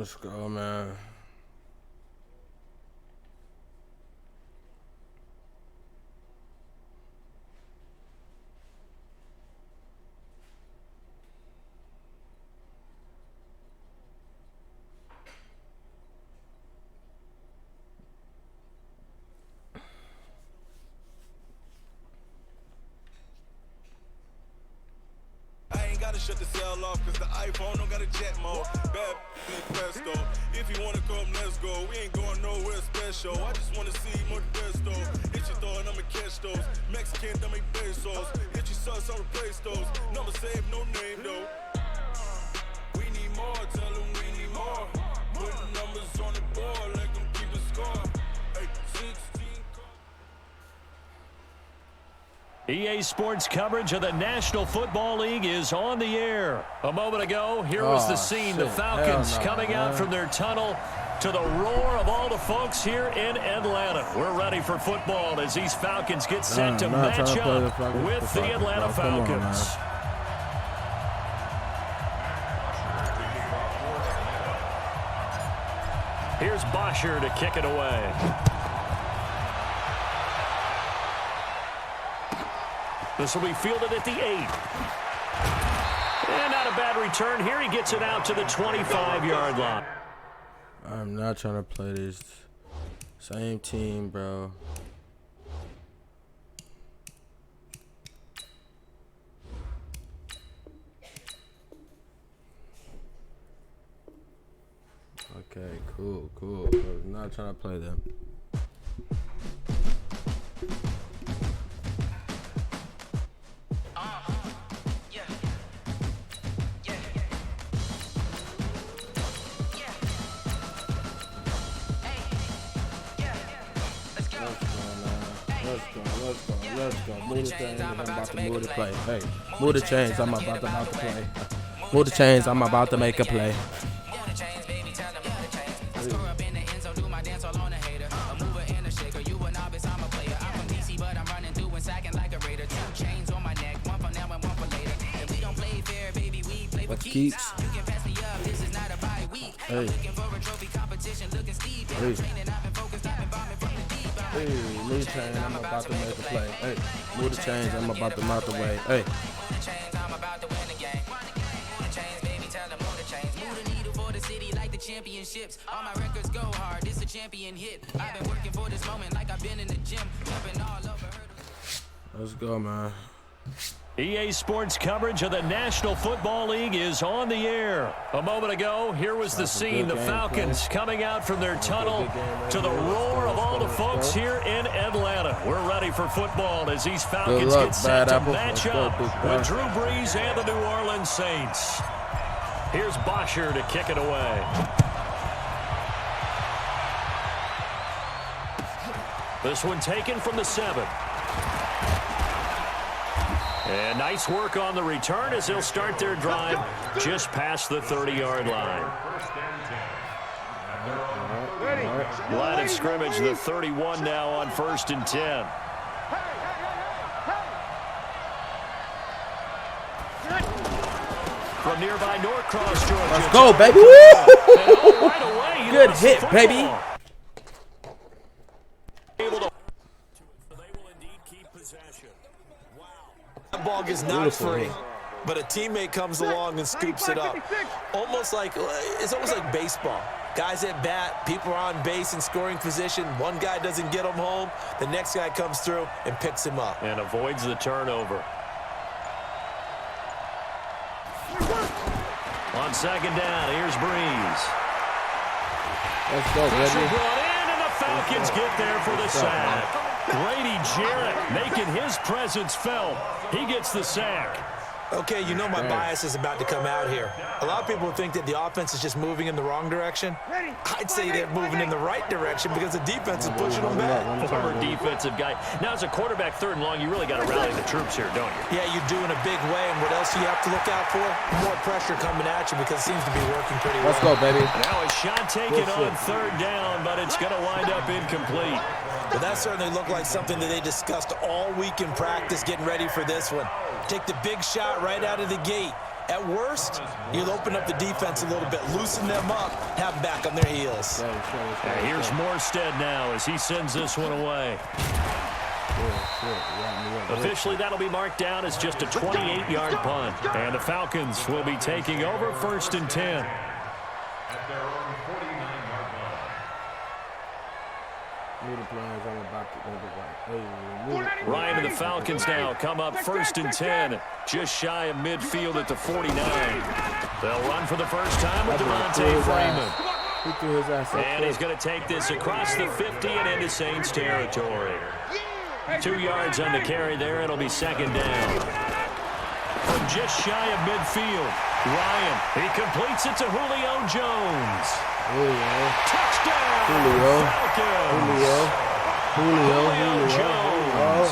Let's go, man. Shut the cell off cause the iPhone don't got a jet mode. Bad Presto. If you wanna come, let's go. We ain't going nowhere special. I just wanna see more Presto. Hit your throw and I'ma catch those. Mexican, don't make pesos. Hit your sauce, I'll replace those. Number save, no name though. We need more, tell them we need more. Putting numbers on the board, let them keep the score. Hey, 16. EA Sports coverage of the National Football League is on the air. A moment ago, here was the scene. Shit. The Falcons coming out man. from their tunnel to the roar of all the folks here in Atlanta. We're ready for football as these Falcons get set to match up with the Atlanta Falcons. Here's Bosher to kick it away. This will be fielded at the 8. And not a bad return here. He gets it out to the 25-yard line. I'm not trying to play this same team, bro. Okay, cool. I'm not trying to play them. Let's go. Move the chains. I'm about to move the play. Hey, move the chains. I'm about to play. Move the chains. I'm about to make a play. Let's keep. Hey. Hey, move the chains, I'm about to make a play. Hey, move the chains, I'm about to mount the way. Hey. Championships, all my records go hard. This a champion hit. I've been working for this moment like I've been in the gym, jumping all over. Let's go, man. EA Sports coverage of the National Football League is on the air. A moment ago, here was the scene. The Falcons coming out from their tunnel to the roar of all the folks here in Atlanta. We're ready for football as these Falcons get set to match up with Drew Brees and the New Orleans Saints. Here's Bosher to kick it away. This one taken from the 7. And nice work on the return as they'll start their drive just past the 30-yard line. Line of scrimmage, the 31 now on 1st and 10. From nearby Norcross, Georgia. Let's go, baby. Woo! Right away, good hit, baby. That ball gets knocked free, but a teammate comes along and scoops it up. It's almost like baseball. Guys at bat, people are on base in scoring position. One guy doesn't get him home. The next guy comes through and picks him up. And avoids the turnover. On 2nd down, here's Brees. Let's go, Pressure baby. brought in, and the Falcons get there for the sack. Grady Jarrett making his presence felt. He gets the sack. Okay, you know my bias is about to come out here. A lot of people think that the offense is just moving in the wrong direction. I'd say they're moving in the right direction because the defense is pushing them back. Former defensive guy. Now, as a quarterback 3rd and long, you really got to rally the troops here, don't you? Yeah, you do in a big way. And what else do you have to look out for? More pressure coming at you because it seems to be working pretty well. Let's go, baby. Now a shot taken on 3rd down, but it's going to wind up incomplete. But that certainly looked like something that they discussed all week in practice getting ready for this one. Take the big shot right out of the gate. At worst, you'll open up the defense a little bit, loosen them up, have them back on their heels. Here's Morstead now as he sends this one away. Officially, that'll be marked down as just a 28-yard punt. And the Falcons will be taking over 1st and 10. Ryan and the Falcons now come up 1st and 10, just shy of midfield at the 49. They'll run for the first time with Devontae Freeman. And he's going to take this across the 50 and into Saints territory. 2 yards on the carry there. It'll be 2nd down. From just shy of midfield, Ryan, he completes it to Julio Jones. Touchdown, Falcons. Julio Jones,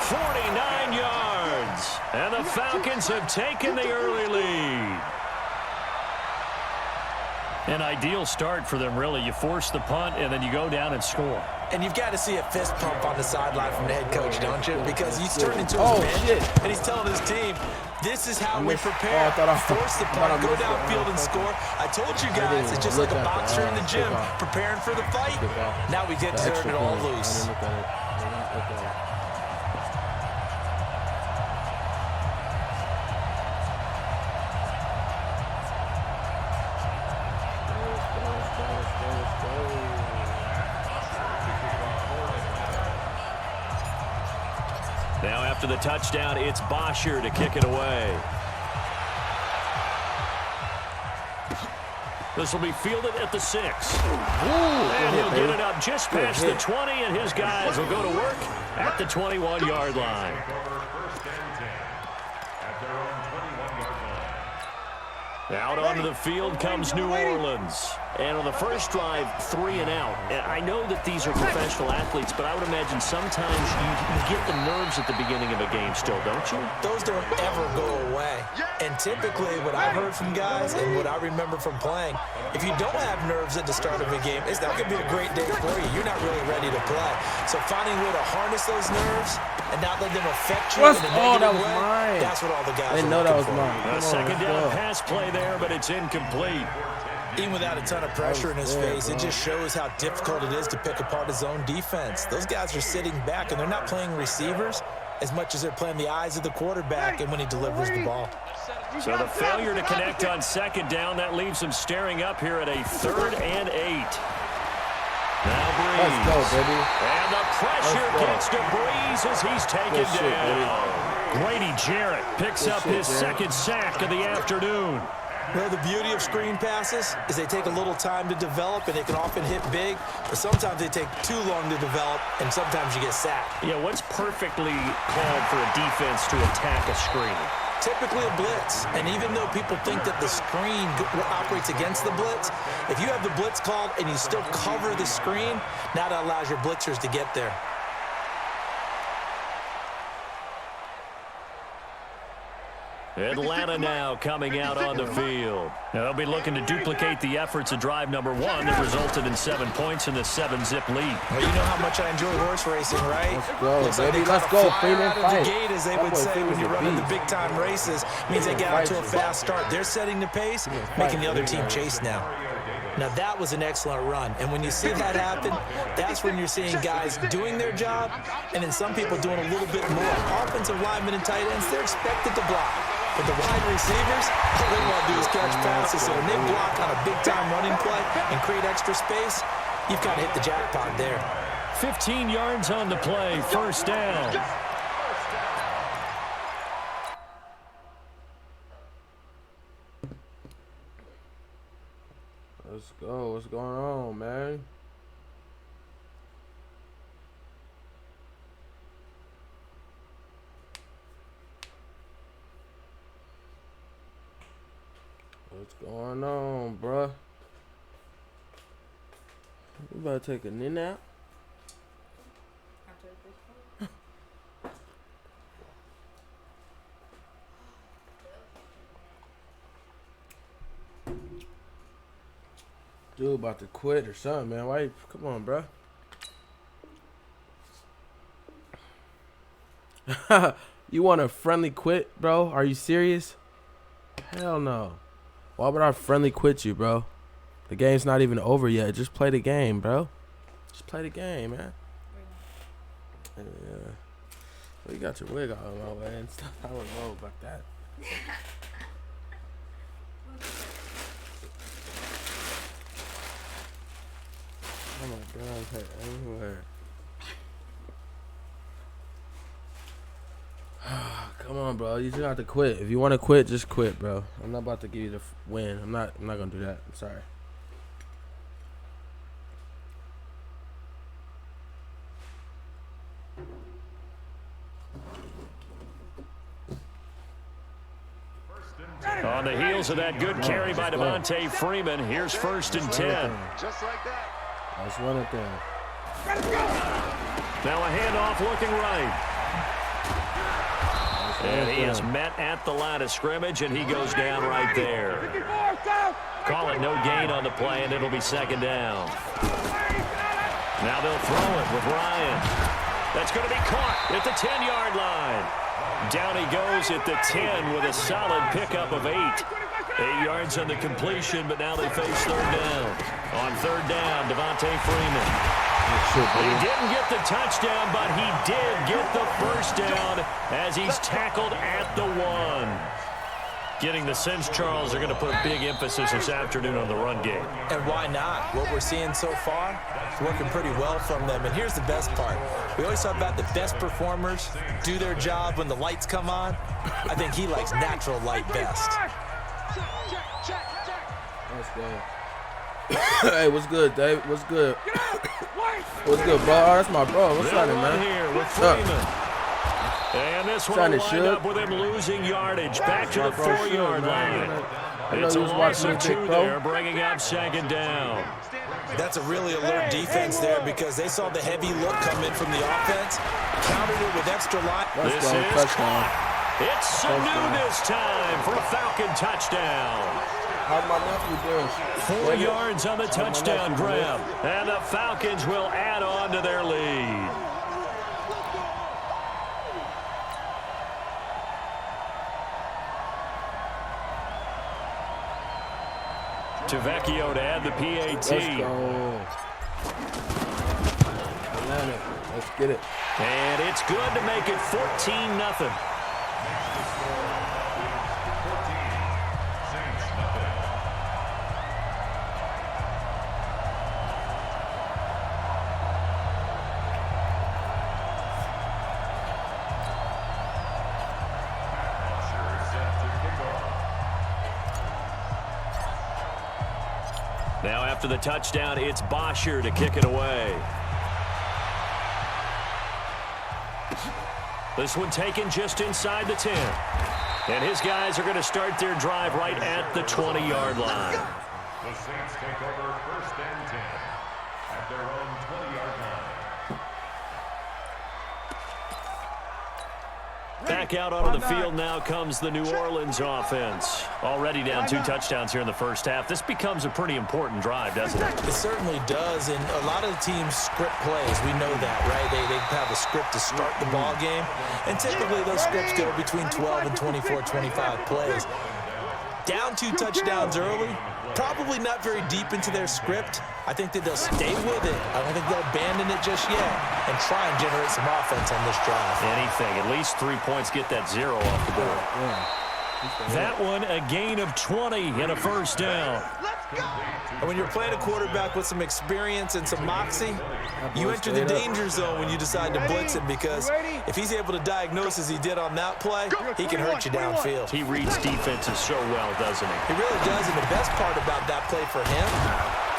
49 yards. And the Falcons have taken the early lead. An ideal start for them, really. You force the punt, and then you go down and score. And you've got to see a fist pump on the sideline from the head coach, don't you? Because he's turned into his bench, and he's telling his team, this is how we prepare. Force the punt, go downfield and score. I told you guys, it's just like a boxer in the gym, preparing for the fight. Now we get to turn it all loose. Now after the touchdown, it's Bosher to kick it away. This will be fielded at the 6. And he'll get it up just past the 20, and his guys will go to work at the 21-yard line. Out onto the field comes New Orleans. And on the first drive, 3 and out. And I know that these are professional athletes, but I would imagine sometimes you get the nerves at the beginning of a game still, don't you? Those don't ever go away. And typically what I've heard from guys and what I remember from playing, if you don't have nerves at the start of a game, it's not going to be a great day for you. You're not really ready to play. So finding a way to harness those nerves and not let them affect you in a negative way, that's what all the guys are looking for. A second down pass play there, but it's incomplete. Even without a ton of pressure in his face, it just shows how difficult it is to pick apart his own defense. Those guys are sitting back, and they're not playing receivers as much as they're playing the eyes of the quarterback and when he delivers the ball. So the failure to connect on second down, that leaves him staring up here at a 3rd and 8. Now Breeze. Let's go, baby. And the pressure gets to Breeze as he's taken down. Grady Jarrett picks up his 2nd sack of the afternoon. Well, the beauty of screen passes is they take a little time to develop, and they can often hit big, but sometimes they take too long to develop, and sometimes you get sacked. Yeah, what's perfectly called for a defense to attack a screen? Typically a blitz, and even though people think that the screen operates against the blitz, if you have the blitz called and you still cover the screen, now that allows your blitzers to get there. Atlanta now coming out on the field. Now they'll be looking to duplicate the efforts of drive number 1 that resulted in 7 points in the 7-zip lead. Well, you know how much I enjoy horse racing, right? Let's go, Looks baby. like Let's go, fire out Freeman. of the gate, as they would say when you're running the big-time races. Means they get out to a fast start. They're setting the pace, making the other team chase now. Now, that was an excellent run. And when you see that happen, that's when you're seeing guys doing their job, and then some people doing a little bit more. Offensive linemen and tight ends, they're expected to block. But the wide receivers, all they want to do is catch passes. So when they block on a big-time running play and create extra space, you've got to hit the jackpot there. 15 yards on the play, 1st down. Let's go. What's going on, man? What's going on, bruh? You about to take a nap? Dude about to quit or something, man. Why? Come on, bro. You want a friendly quit, bro? Are you serious? Hell no. Why would I friendly quit you, bro? The game's not even over yet. Just play the game, bro. Just play the game, man. Yeah. Well, you got your wig out of my way and stuff. I don't know about that. Oh my God, hey, everywhere. Come on, bro. You just have to quit. If you want to quit, just quit, bro. I'm not about to give you the win. I'm not gonna do that. I'm sorry. On the heels of that good carry by Devontae Freeman, here's 1st and 10. Just like that. Let's run it there. Now a handoff looking right. And he is met at the line of scrimmage, and he goes down right there. Call it no gain on the play, and it'll be 2nd down. Now they'll throw it with Ryan. That's going to be caught at the 10-yard line. Down he goes at the 10 with a solid pickup of 8. 8 yards on the completion, but now they face 3rd down. On 3rd down, Devontae Freeman. He didn't get the touchdown, but he did get the 1st down as he's tackled at the 1. Getting the sense, Charles, they're going to put a big emphasis this afternoon on the run game. And why not? What we're seeing so far is working pretty well from them. And here's the best part. We always talk about the best performers do their job when the lights come on. I think he likes natural light best. Let's go. Hey, what's good, Dave? What's good? What's good, bro? Oh, that's my bro. What's happening, man? Here with Freeman. And this one will wind up with him losing yardage back to the 4-yard line. It's a loss of 2 there, bringing up 2nd down. That's a really alert defense there because they saw the heavy look come in from the offense, countered it with extra line. This is caught. It's Sanu this time for a Falcon touchdown. How's my nephew doing? 4 yards on the touchdown grab, and the Falcons will add on to their lead. Tavecchio to add the PAT. Let's go. Let's get it. And it's good to make it 14-0. Now after the touchdown, it's Bosher to kick it away. This one taken just inside the 10. And his guys are going to start their drive right at the 20-yard line. The Saints take over 1st and 10 at their own 20-yard line. Back out onto the field now comes the New Orleans offense. Already down 2 touchdowns here in the first half. This becomes a pretty important drive, doesn't it? It certainly does, and a lot of the teams script plays. We know that, right? They have a script to start the ball game, and typically those scripts go between 12 and 24, 25 plays. Down 2 touchdowns early, probably not very deep into their script. I think that they'll stay with it. I don't think they'll abandon it just yet and try and generate some offense on this drive. Anything. At least 3 points, get that 0 off the board. That one, a gain of 20 and a 1st down. And when you're playing a quarterback with some experience and some moxie, you enter the danger zone when you decide to blitz him, because if he's able to diagnose as he did on that play, he can hurt you downfield. He reads defenses so well, doesn't he? He really does, and the best part about that play for him,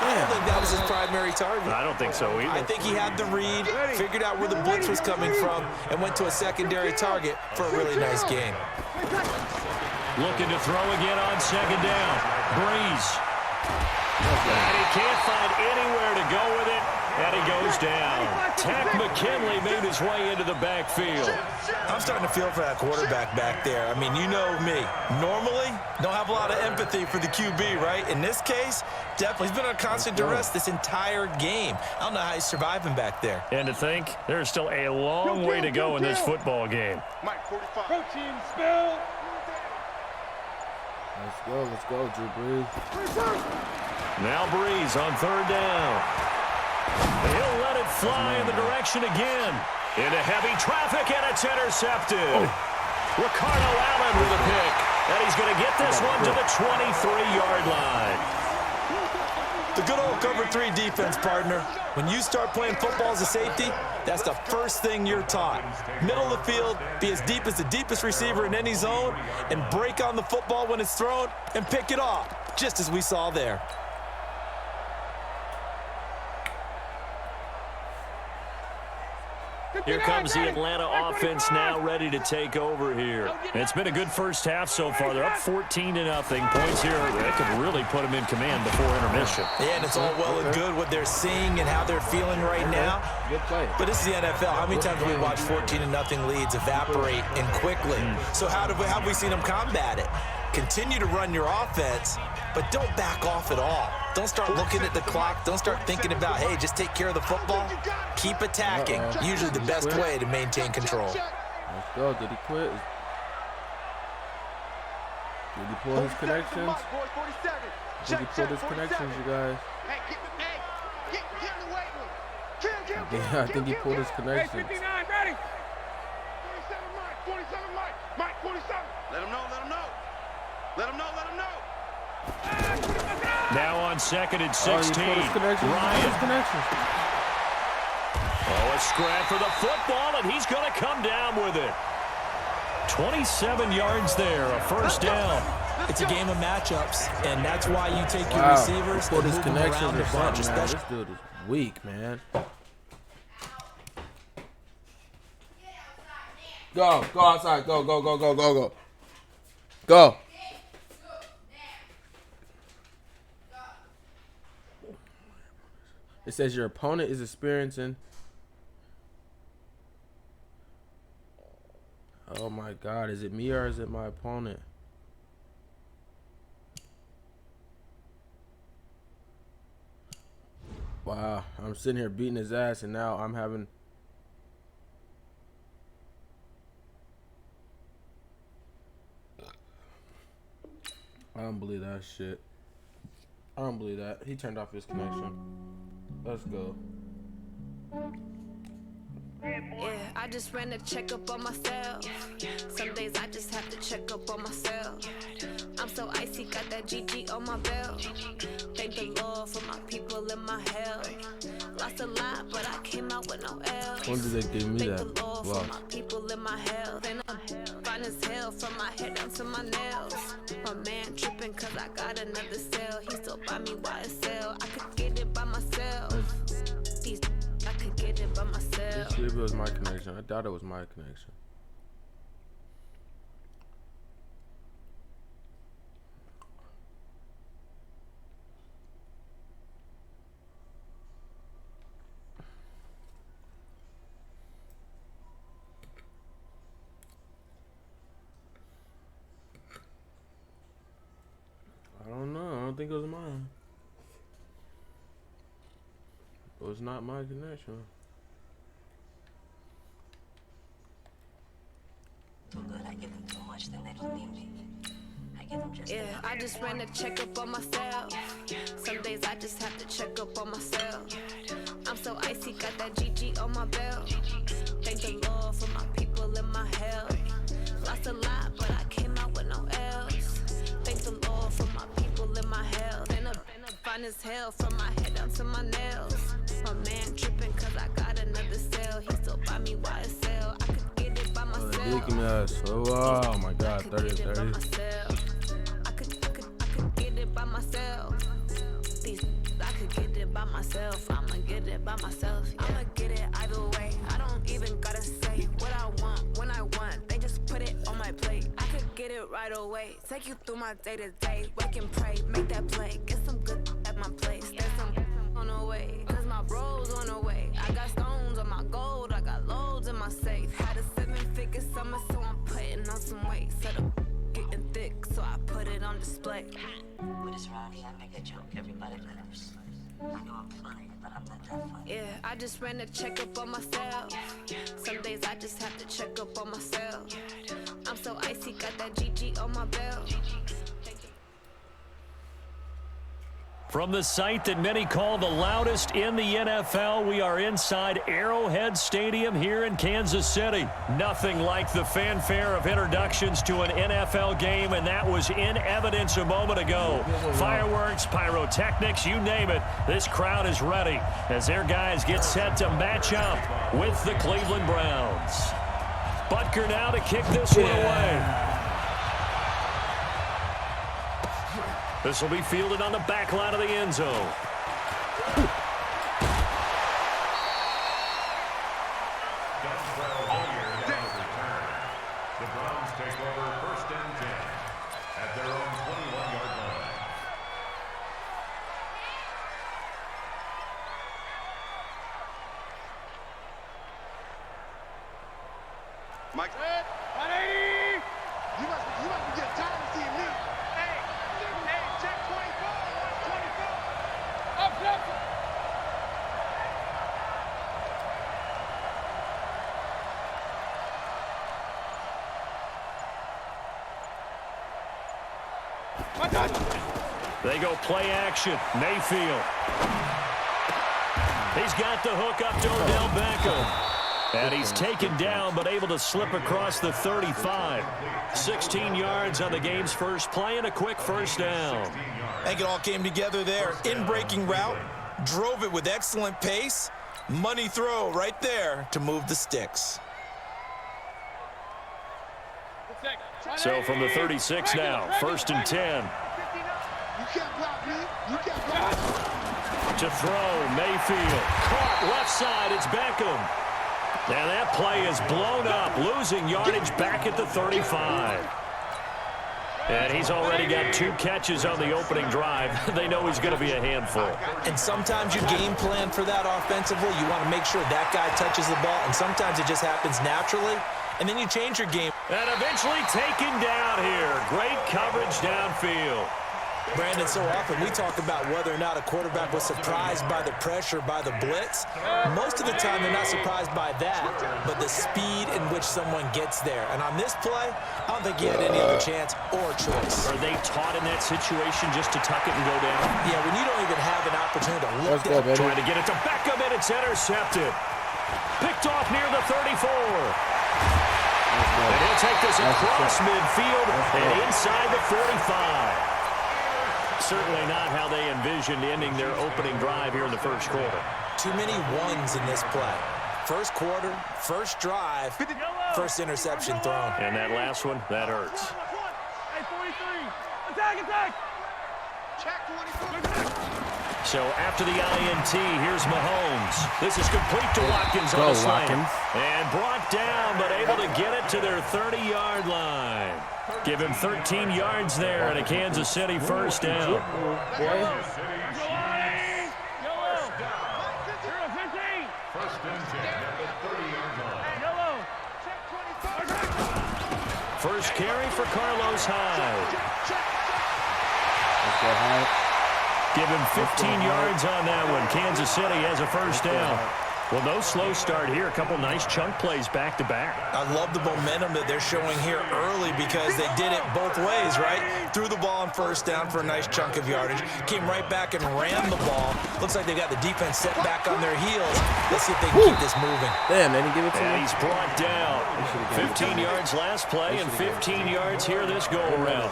I don't think that was his primary target. I don't think so either. I think he had the read, figured out where the blitz was coming from, and went to a secondary target for a really nice game. Looking to throw again on 2nd down. Breeze. And he can't find anywhere to go with it, and he goes down. Takk McKinley made his way into the backfield. I'm starting to feel for that quarterback back there. I mean, you know me. Normally, don't have a lot of empathy for the QB, right? In this case, definitely. He's been on constant duress this entire game. I don't know how he's surviving back there. And to think, there's still a long way to go in this football game. Mike 45. Protein spill. Let's go, Drew Brees. Now Brees on third down. He'll let it fly in the direction again. Into heavy traffic, and it's intercepted. Ricardo Allen with a pick. And he's going to get this one to the 23-yard line. The good old cover 3 defense, partner. When you start playing football as a safety, that's the first thing you're taught. Middle of the field, be as deep as the deepest receiver in any zone, and break on the football when it's thrown and pick it off, just as we saw there. Here comes the Atlanta offense now ready to take over here. It's been a good first half so far. They're up 14-0. Points here, they could really put them in command before intermission. Yeah, and it's all well and good what they're seeing and how they're feeling right now. Good play. But this is the NFL. How many times have we watched 14-0 leads evaporate and quickly? So how have we seen them combat it? Continue to run your offense, but don't back off at all. Don't start looking at the clock. Don't start thinking about, hey, just take care of the football. Keep attacking. Usually the best way to maintain control. Let's go. Did he quit? Did he pull his connections? Did he pull his connections, you guys? Yeah, I think he pulled his connections. 47 Mike, 47. Let him know. Let him know. Now on 2nd and 16. Ryan. A scrap for the football, and he's going to come down with it. 27 yards there, a first down. It's a game of matchups, and that's why you take your receivers and move them around a bunch. This dude is weak, man. Go outside. Go. It says your opponent is experiencing. Oh my God, is it me or is it my opponent? Wow, I'm sitting here beating his ass and now I'm having. I don't believe that shit. I don't believe that. He turned off his connection. Let's go. Yeah, I just ran a checkup on myself. Some days I just have to check up on myself. I'm so icy, got that GG on my belt. Thank the Lord for my people in my health. Lost a lot, but I came out with no L's. When did they give me that? Thank the Lord for my people in my health. And I'm fine as hell from my head down to my nails. My man tripping cause I got another cell. He still buy me YSL. I could get it by myself. These I could get it by myself. Maybe it was my connection. I doubt it was my connection. I don't know. I don't think it was mine. It was not my connection. I give them too much, then they don't need me. I give them just yeah, I just ran a checkup on myself. Some days I just have to check up on myself. I'm so icy, got that GG on my belt. Thank the Lord for my people in my health. Lost a lot, but I came out with no L's. Thank the Lord for my people in my health. And I'm fine as hell from my head down to my nails. My man tripping cause I got another cell. He still buy me YSL. I could get it by myself. Oh my God, 30-30. I could get it by myself. I could get it by myself. I'ma get it by myself. I'ma get it either way. I don't even gotta say what I want when I want. They just put it on my plate. I could get it right away. Take you through my day to day. Wake and pray, make that play. Get some good at my place. There's some on the way. Cause my bro's on the way. I got stones on my gold. I got loads in my safe. Had a 7-figure summer, so I'm putting on some weight. Set up getting thick, so I put it on display. With this Ronnie, I make a joke, everybody laughs. I know I'm funny, but I'm not that funny. Yeah, I just ran a checkup on myself. Some days I just have to check up on myself. I'm so icy, got that GG on my belt. From the site that many call the loudest in the NFL, we are inside Arrowhead Stadium here in Kansas City. Nothing like the fanfare of introductions to an NFL game, and that was in evidence a moment ago. Fireworks, pyrotechnics, you name it. This crowd is ready as their guys get set to match up with the Cleveland Browns. Butker now to kick this one away. This will be fielded on the back line of the end zone. The Browns take over 1st and 10 at their own 21-yard line. Mike. 180. You must be getting tired of seeing me. Hey, check 24. 24. Up. They go play action. Mayfield. He's got the hook up to Odell Beckham. And he's taken down, but able to slip across the 35. 16 yards on the game's first play and a quick first down. I think it all came together there. In-breaking route, drove it with excellent pace. Money throw right there to move the sticks. So from the 36 now, 1st and 10. You can't block me. You can't block me. To throw, Mayfield. Caught left side, it's Beckham. And that play is blown up, losing yardage back at the 35. And he's already got 2 catches on the opening drive. They know he's going to be a handful. And sometimes you game plan for that offensively. You want to make sure that guy touches the ball, and sometimes it just happens naturally, and then you change your game. And eventually taken down here. Great coverage downfield. Brandon, so often we talk about whether or not a quarterback was surprised by the pressure, by the blitz. Most of the time, they're not surprised by that, but the speed in which someone gets there. And on this play, I don't think he had any other chance or choice. Are they taught in that situation just to tuck it and go down? Yeah, when you don't even have an opportunity to look down. Trying to get it to Beckham, and it's intercepted. Picked off near the 34. And he'll take this across midfield and inside the 45. Certainly not how they envisioned ending their opening drive here in the first quarter. Too many ones in this play. First quarter, first drive, first interception thrown. And that last one, that hurts. So after the INT, here's Mahomes. This is complete to Watkins on the slant. And brought down, but able to get it to their 30-yard line. Give him 13 yards there and a Kansas City first down. First carry for Carlos Hyde. Let's go Hyde. Give him 15 yards on that one. Kansas City has a first down. Well, no slow start here. A couple nice chunk plays back-to-back. I love the momentum that they're showing here early because they did it both ways, right? Threw the ball on first down for a nice chunk of yardage. Came right back and ran the ball. Looks like they got the defense set back on their heels. Let's see if they can keep this moving. Damn, they didn't give it to And me. he's brought down. 15 yards last play and 15 yards here this go-around.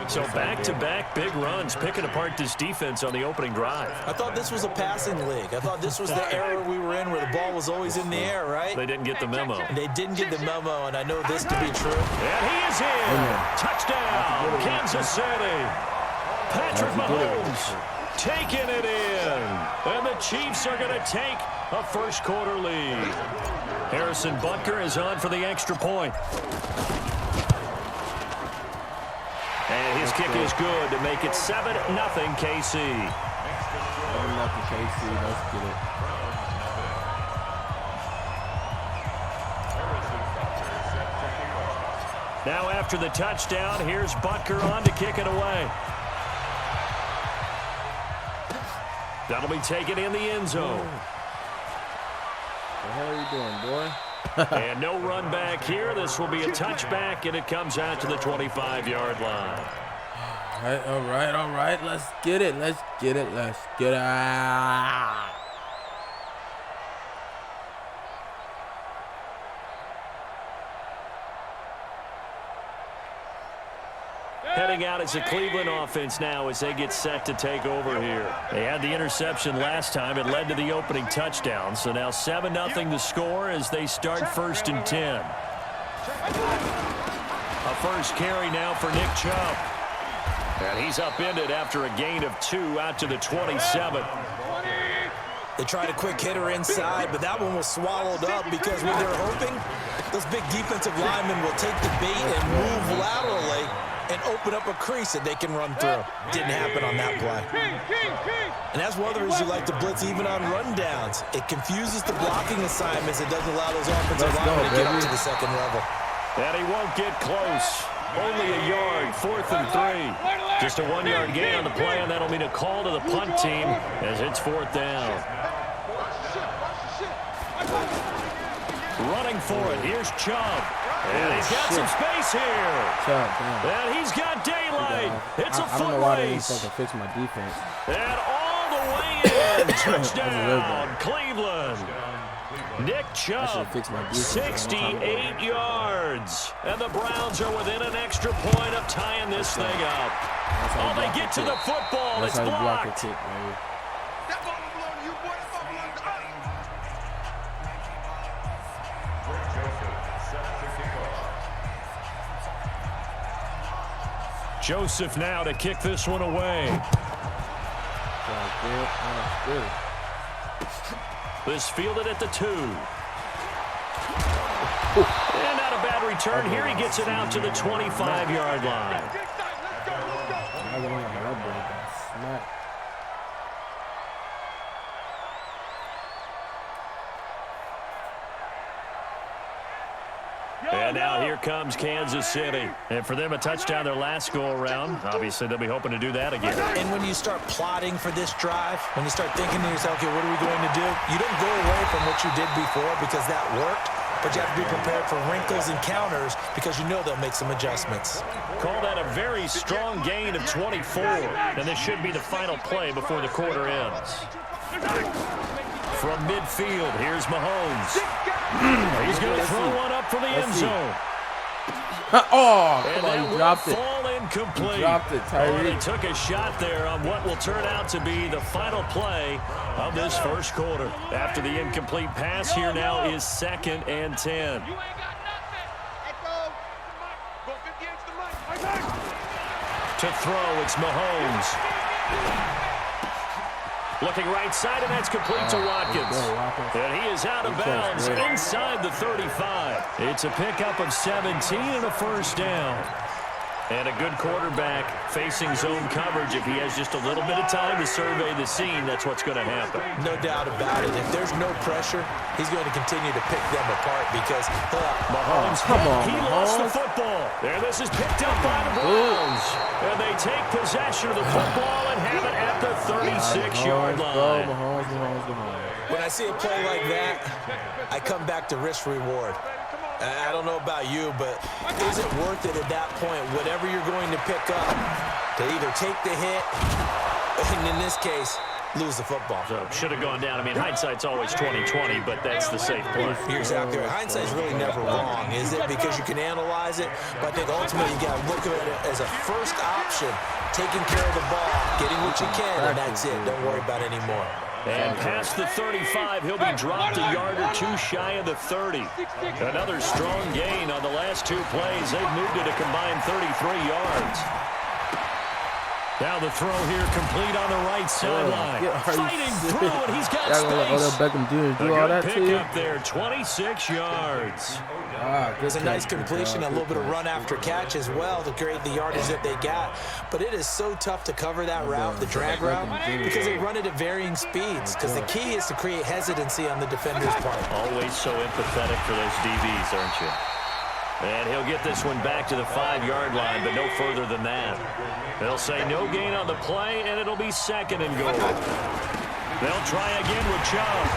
So back-to-back big runs, picking apart this defense on the opening drive. I thought this was a passing league. I thought this was the era we were in where the ball was always in the air, right? They didn't get the memo. They didn't get the memo, and I know this to be true. And he is in. Touchdown, Kansas City. Patrick Mahomes taking it in. And the Chiefs are going to take a first quarter lead. Harrison Butker is on for the extra point. And his kick is good to make it 7-0 KC. 7-0 KC. Let's get it. Now after the touchdown, here's Butker on to kick it away. That'll be taken in the end zone. What the hell are you doing, boy? And no run back here. This will be a touchback, and it comes out to the 25-yard line. All right. Let's get it. Heading out as a Cleveland offense now as they get set to take over here. They had the interception last time. It led to the opening touchdown. So now 7-0 the score as they start 1st and 10. A first carry now for Nick Chubb. And he's upended after a gain of 2 out to the 27. They tried a quick hitter inside, but that one was swallowed up because what they're hoping, those big defensive linemen will take the bait and move laterally and open up a crease that they can run through. Didn't happen on that play. And that's one of the reasons you like to blitz even on rundowns. It confuses the blocking assignments. It doesn't allow those offensive linemen to get up to the second level. And he won't get close. Only a yard, 4th and 3. Just a 1-yard gain on the play, and that'll mean a call to the punt team as it's 4th down. Running for it, here's Chubb. And he's got some space here. And he's got daylight. It's a foot race. I don't know why they didn't fucking fix my defense. And all the way in. Touchdown, Cleveland. Nick Chubb, 68 yards. And the Browns are within an extra point of tying this thing up. Oh, they get to the football. It's blocked. Joseph now to kick this one away. This fielded at the 2. And not a bad return here. He gets it out to the 25-yard line. And now here comes Kansas City. And for them, a touchdown their last go-around. Obviously, they'll be hoping to do that again. And when you start plotting for this drive, when you start thinking to yourself, okay, what are we going to do? You don't go away from what you did before because that worked, but you have to be prepared for wrinkles and counters because you know they'll make some adjustments. Call that a very strong gain of 24. And this should be the final play before the quarter ends. From midfield, here's Mahomes. He's going to throw one up for the end zone. Oh, come on, he dropped it. Fall incomplete. He dropped it, Tyreek. They took a shot there on what will turn out to be the final play of this first quarter. After the incomplete pass, here now is 2nd and 10. To throw, it's Mahomes. Looking right side, and that's complete to Watkins. And he is out of bounds inside the 35. It's a pickup of 17 and a first down. And a good quarterback facing zone coverage. If he has just a little bit of time to survey the scene, that's what's going to happen. No doubt about it. If there's no pressure, he's going to continue to pick them apart because Mahomes, he lost the football. There, this is picked up by the Browns. And they take possession of the football and have it at the 36-yard line. When I see a play like that, I come back to risk-reward. I don't know about you, but is it worth it at that point, whatever you're going to pick up, to either take the hit, and in this case, lose the football? So should have gone down. I mean, hindsight's always 20/20, but that's the safe play. You're exactly right. Hindsight's really never wrong, is it? Because you can analyze it, but I think ultimately you got to look at it as a first option, taking care of the ball, getting what you can, and that's it. Don't worry about any more. And past the 35, he'll be dropped a yard or two shy of the 30. Another strong gain on the last 2 plays. They've moved it a combined 33 yards. Now the throw here complete on the right sideline. Fighting through it, he's got space. Beckham Jr. do all that to you. Pick up there, 26 yards. It's a nice completion, a little bit of run after catch as well to create the yardage that they got. But it is so tough to cover that route, the drag route, because they run it at varying speeds. Because the key is to create hesitancy on the defender's part. Always so empathetic for those DBs, aren't you? And he'll get this one back to the 5-yard line, but no further than that. They'll say no gain on the play, and it'll be 2nd and goal. They'll try again with Chubb.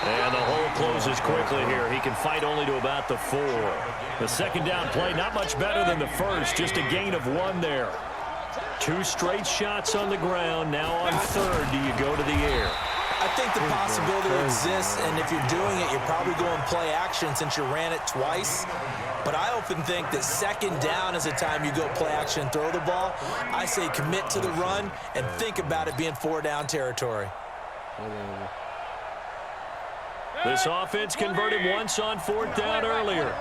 And the hole closes quickly here. He can fight only to about the 4. The 2nd down play, not much better than the first, just a gain of 1 there. 2 straight shots on the ground. Now on 3rd, do you go to the air? I think the possibility exists, and if you're doing it, you're probably going play action since you ran it twice. But I often think that 2nd down is the time you go play action and throw the ball. I say commit to the run and think about it being 4-down territory. This offense converted once on 4th down earlier.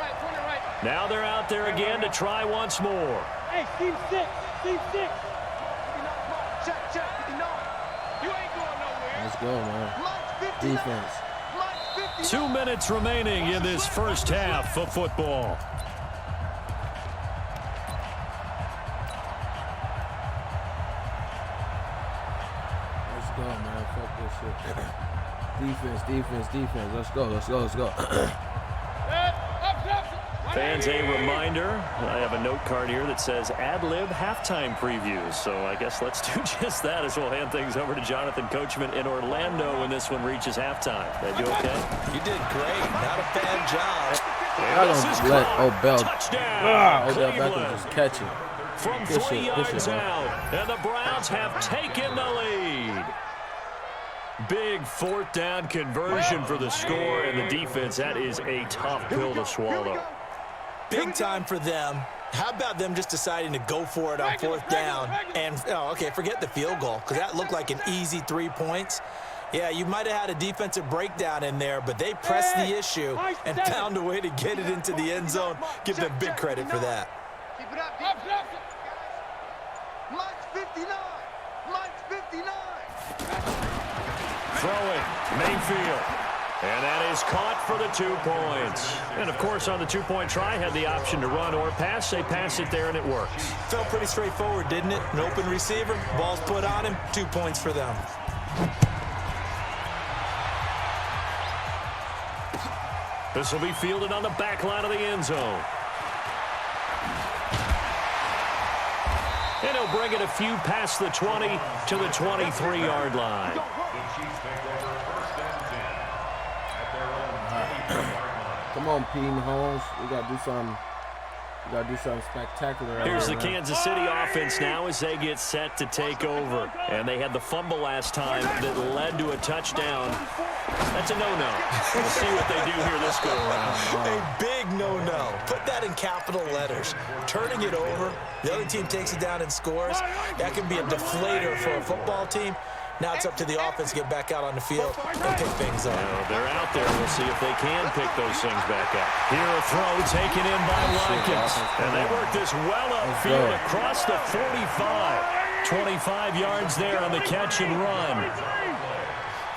Now they're out there again to try once more. Hey, Steve 6. Steve 6. Check. You ain't going nowhere. Let's go, man. Defense. 2 minutes remaining in this first half of football. Let's go, man. Fuck this shit. Defense. Let's go. Fans, a reminder, I have a note card here that says ad-lib halftime previews. So I guess let's do just that as we'll hand things over to Jonathan Coachman in Orlando when this one reaches halftime. Did you okay? You did great. Not a bad job. I don't let Odell Cleveland. Beckham just catch it. From 3 yards out, and the Browns have taken the lead. Big 4th down conversion for the score, and the defense, that is a tough pill to swallow. Big time for them. How about them just deciding to go for it on 4th down? And, forget the field goal, because that looked like an easy 3 points. Yeah, you might have had a defensive breakdown in there, but they pressed the issue and found a way to get it into the end zone. Give them big credit for that. Keep it up. Mike's 59. Throwing, Mayfield. And that is caught for the 2 points. And, of course, on the 2-point try, had the option to run or pass. They pass it there, and it works. Felt pretty straightforward, didn't it? An open receiver, ball's put on him, 2 points for them. This will be fielded on the back line of the end zone. And he'll bring it a few past the 20 to the 23-yard line. Come on, P. Mahomes. We got to do something. Spectacular. Here's the Kansas City offense now as they get set to take over. And they had the fumble last time that led to a touchdown. That's a no-no. We'll see what they do here this go-around. A big no-no. Put that in capital letters. Turning it over, the other team takes it down and scores. That can be a deflator for a football team. Now it's up to the offense to get back out on the field and pick things up. They're out there. We'll see if they can pick those things back up. Here a throw taken in by Watkins. And they work this well upfield across the 45. 25 yards there on the catch and run.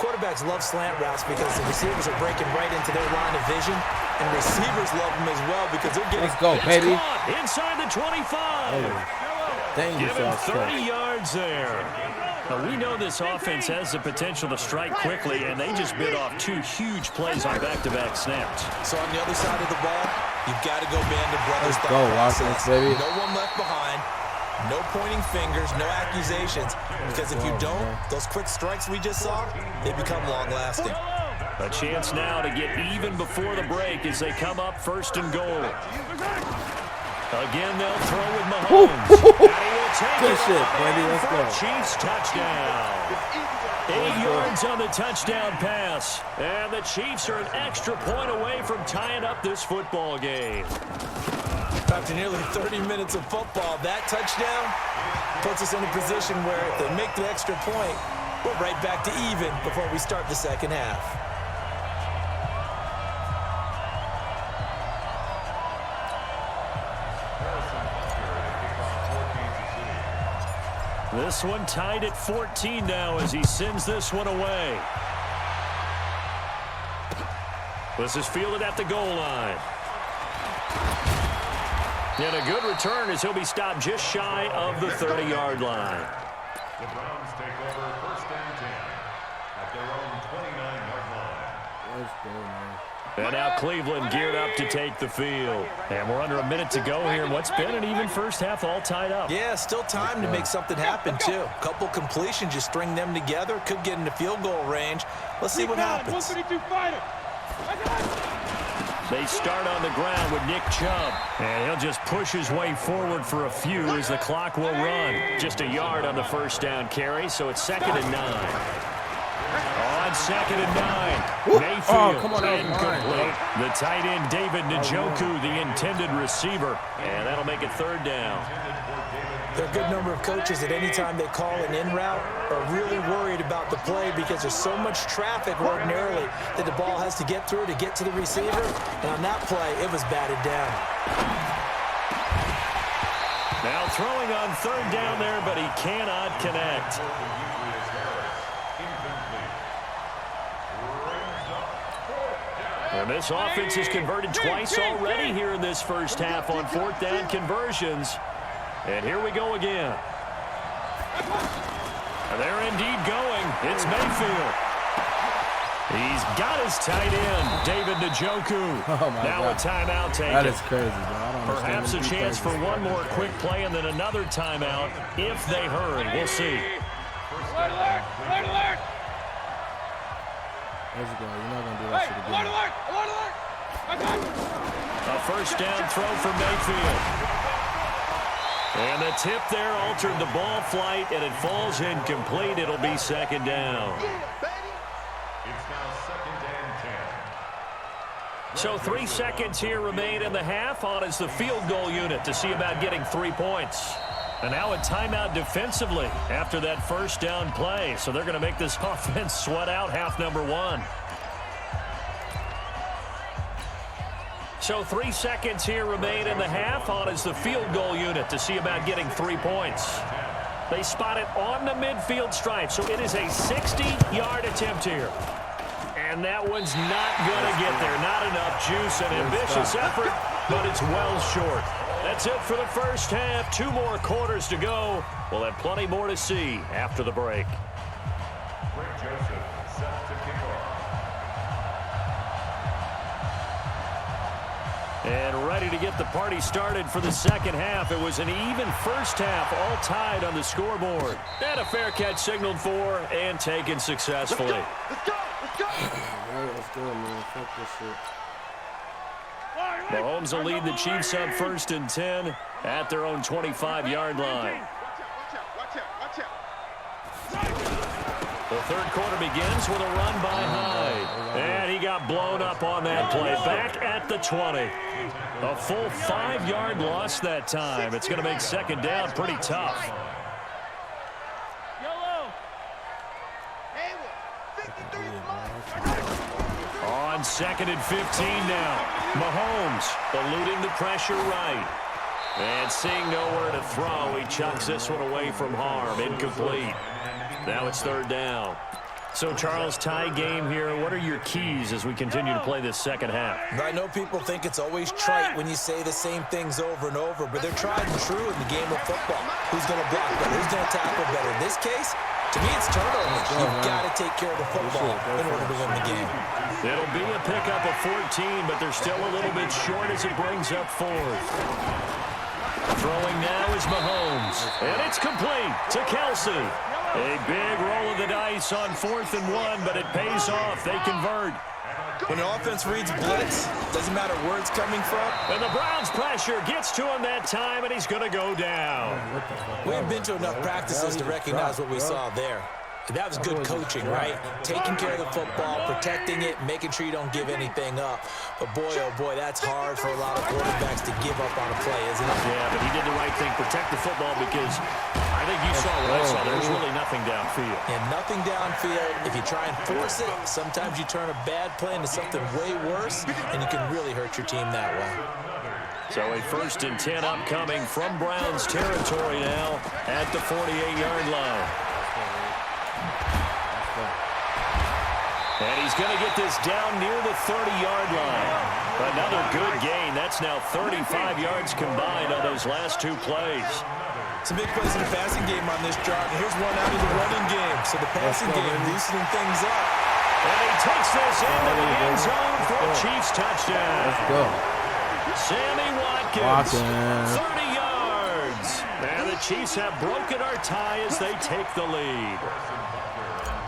Quarterbacks love slant routes because the receivers are breaking right into their line of vision. And receivers love them as well because they're getting... Let's go, baby. Inside the 25. Give him 30 yards there. Now, we know this offense has the potential to strike quickly, and they just bit off 2 huge plays on back-to-back snaps. So on the other side of the ball, you've got to go band of brothers. Let's go, Watkins, baby. No one left behind. No pointing fingers, no accusations. Because if you don't, those quick strikes we just saw, they become long-lasting. A chance now to get even before the break as they come up 1st and goal. Again, they'll throw with Mahomes. And he will take Good shit, baby. Let's go. Chiefs touchdown. 8 yards on the touchdown pass. And the Chiefs are an extra point away from tying up this football game. After nearly 30 minutes of football, that touchdown puts us in a position where if they make the extra point, we're right back to even before we start the second half. This one tied at 14 now as he sends this one away. This is fielded at the goal line. And a good return as he'll be stopped just shy of the 30-yard line. The Browns take over 1st and 10 at their own 29-yard line. Let's go, man. And now Cleveland geared up to take the field. And we're under a minute to go here in what's been an even first half, all tied up. Yeah, still time to make something happen, too. A couple completions, you string them together, could get into field goal range. Let's see what happens. 152 fighter. They start on the ground with Nick Chubb. And he'll just push his way forward for a few as the clock will run. Just a yard on the first down carry, so it's 2nd and 9. On 2nd and 9. Mayfield incomplete. The tight end David Njoku, the intended receiver. And that'll make it 3rd down. There are a good number of coaches that any time they call an in route are really worried about the play because there's so much traffic ordinarily that the ball has to get through to get to the receiver. And on that play, it was batted down. Now throwing on 3rd down there, but he cannot connect. And this offense has converted twice already here in this first half on 4th down conversions. And here we go again. And they're indeed going. It's Mayfield. He's got his tight end, David Njoku. Oh my now God. A timeout taken. That is crazy, bro. I don't Perhaps a chance for one more quick play and then another timeout if they hurry. We'll see. Alert, alert, alert, alert. There you go. You're not going to do that shit again. Alert, alert, alert. A first down throw for Mayfield. And the tip there altered the ball flight, and it falls incomplete. It'll be 2nd down. It's now 2nd and 10. So 3 seconds here remain in the half. On is the field goal unit to see about getting 3 points. And now a timeout defensively after that first down play. So they're going to make this offense sweat out half number 1. So 3 seconds here remain in the half. On is the field goal unit to see about getting 3 points. They spot it on the midfield stripe, so it is a 60-yard attempt here. And that one's not going to get there. Not enough juice, an ambitious effort, but it's well short. That's it for the first half. 2 more quarters to go. We'll have plenty more to see after the break. Greg Joseph set to kick off. And ready to get the party started for the second half. It was an even first half, all tied on the scoreboard. And a fair catch signaled for and taken successfully. Let's go, let's go. Let's go, man. Fuck this shit. Mahomes will lead the Chiefs up 1st and 10 at their own 25-yard line. Watch out. The third quarter begins with a run by Hyde. And he got blown up on that play. Back at the 20. A full 5-yard loss that time. It's going to make 2nd down pretty tough. On 2nd and 15 now. Mahomes eluding the pressure right. And seeing nowhere to throw, he chucks this one away from harm. Incomplete. Now it's 3rd down. So, Charles, tie game here. What are your keys as we continue to play this second half? I know people think it's always trite when you say the same things over and over, but they're tried and true in the game of football. Who's going to block better? Who's going to tackle better? In this case, to me, it's turnovers. You've got to take care of the football in order to win the game. It'll be a pickup of 14, but they're still a little bit short as it brings up 4th. Throwing now is Mahomes, and it's complete to Kelsey. A big roll of the dice on 4th and 1, but it pays off. They convert. When an offense reads blitz, doesn't matter where it's coming from. And the Browns' pressure gets to him that time, and he's going to go down. We haven't been to enough practices to recognize what we saw there. That was good coaching, right? Taking care of the football, protecting it, making sure you don't give anything up. But boy, oh boy, that's hard for a lot of quarterbacks to give up on a play, isn't it? Yeah, but he did the right thing. Protect the football because I think you saw what I saw. There's really nothing downfield. And nothing downfield. If you try and force it, sometimes you turn a bad play into something way worse, and you can really hurt your team that way. So a 1st and 10 upcoming from Browns territory now at the 48-yard line. And he's going to get this down near the 30-yard line. Another good gain. That's now 35 yards combined on those last 2 plays. Some big plays in the passing game on this drive. Here's one out of the running game. So the passing game loosening things up. And he takes this into the end zone for a Chiefs touchdown. Let's go. Sammy Watkins, 30 yards. And the Chiefs have broken our tie as they take the lead.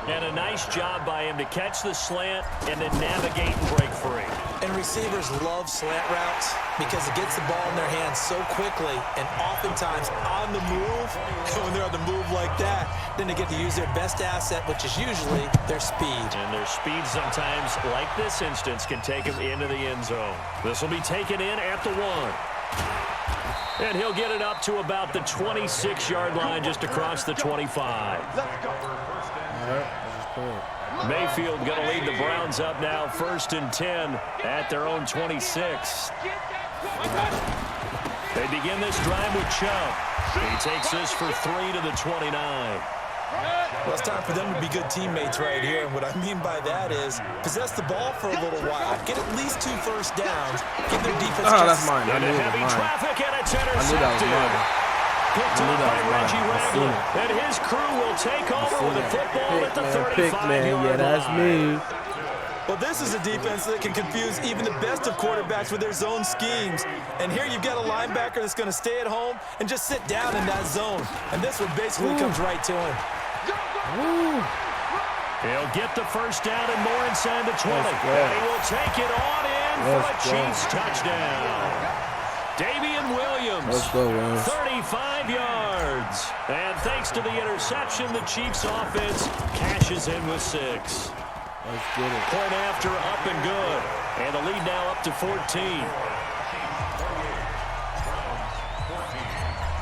And a nice job by him to catch the slant and then navigate and break free. And receivers love slant routes because it gets the ball in their hands so quickly and oftentimes on the move. And when they're on the move like that, then they get to use their best asset, which is usually their speed. And their speed sometimes, like this instance, can take them into the end zone. This will be taken in at the 1. And he'll get it up to about the 26-yard line just across the 25. Mayfield going to lead the Browns up now, 1st and 10 at their own 26. They begin this drive with Chubb. He takes this for 3 to the 29. Well, it's time for them to be good teammates right here. And what I mean by that is possess the ball for a little while, get at least 2 first downs, give their defense that's mine. I knew that heavy was mine. traffic, and it's I knew that was intercepted. mine. Picked up by Reggie I seen Ragland. it. And his crew will take over with the football at the 35-yard Yeah, that's me. Well, this is a defense that can confuse even the best of quarterbacks with their zone schemes. And here you've got a linebacker that's going to stay at home and just sit down in that zone. And this one basically comes right to him. He'll get the first down and more inside the 20. And he will take it on in for a Chiefs touchdown. Damian Williams, Let's go, Williams. 35 yards. And thanks to the interception, the Chiefs offense cashes in with 6. Let's get it. Point after, up and good. And the lead now up to 14.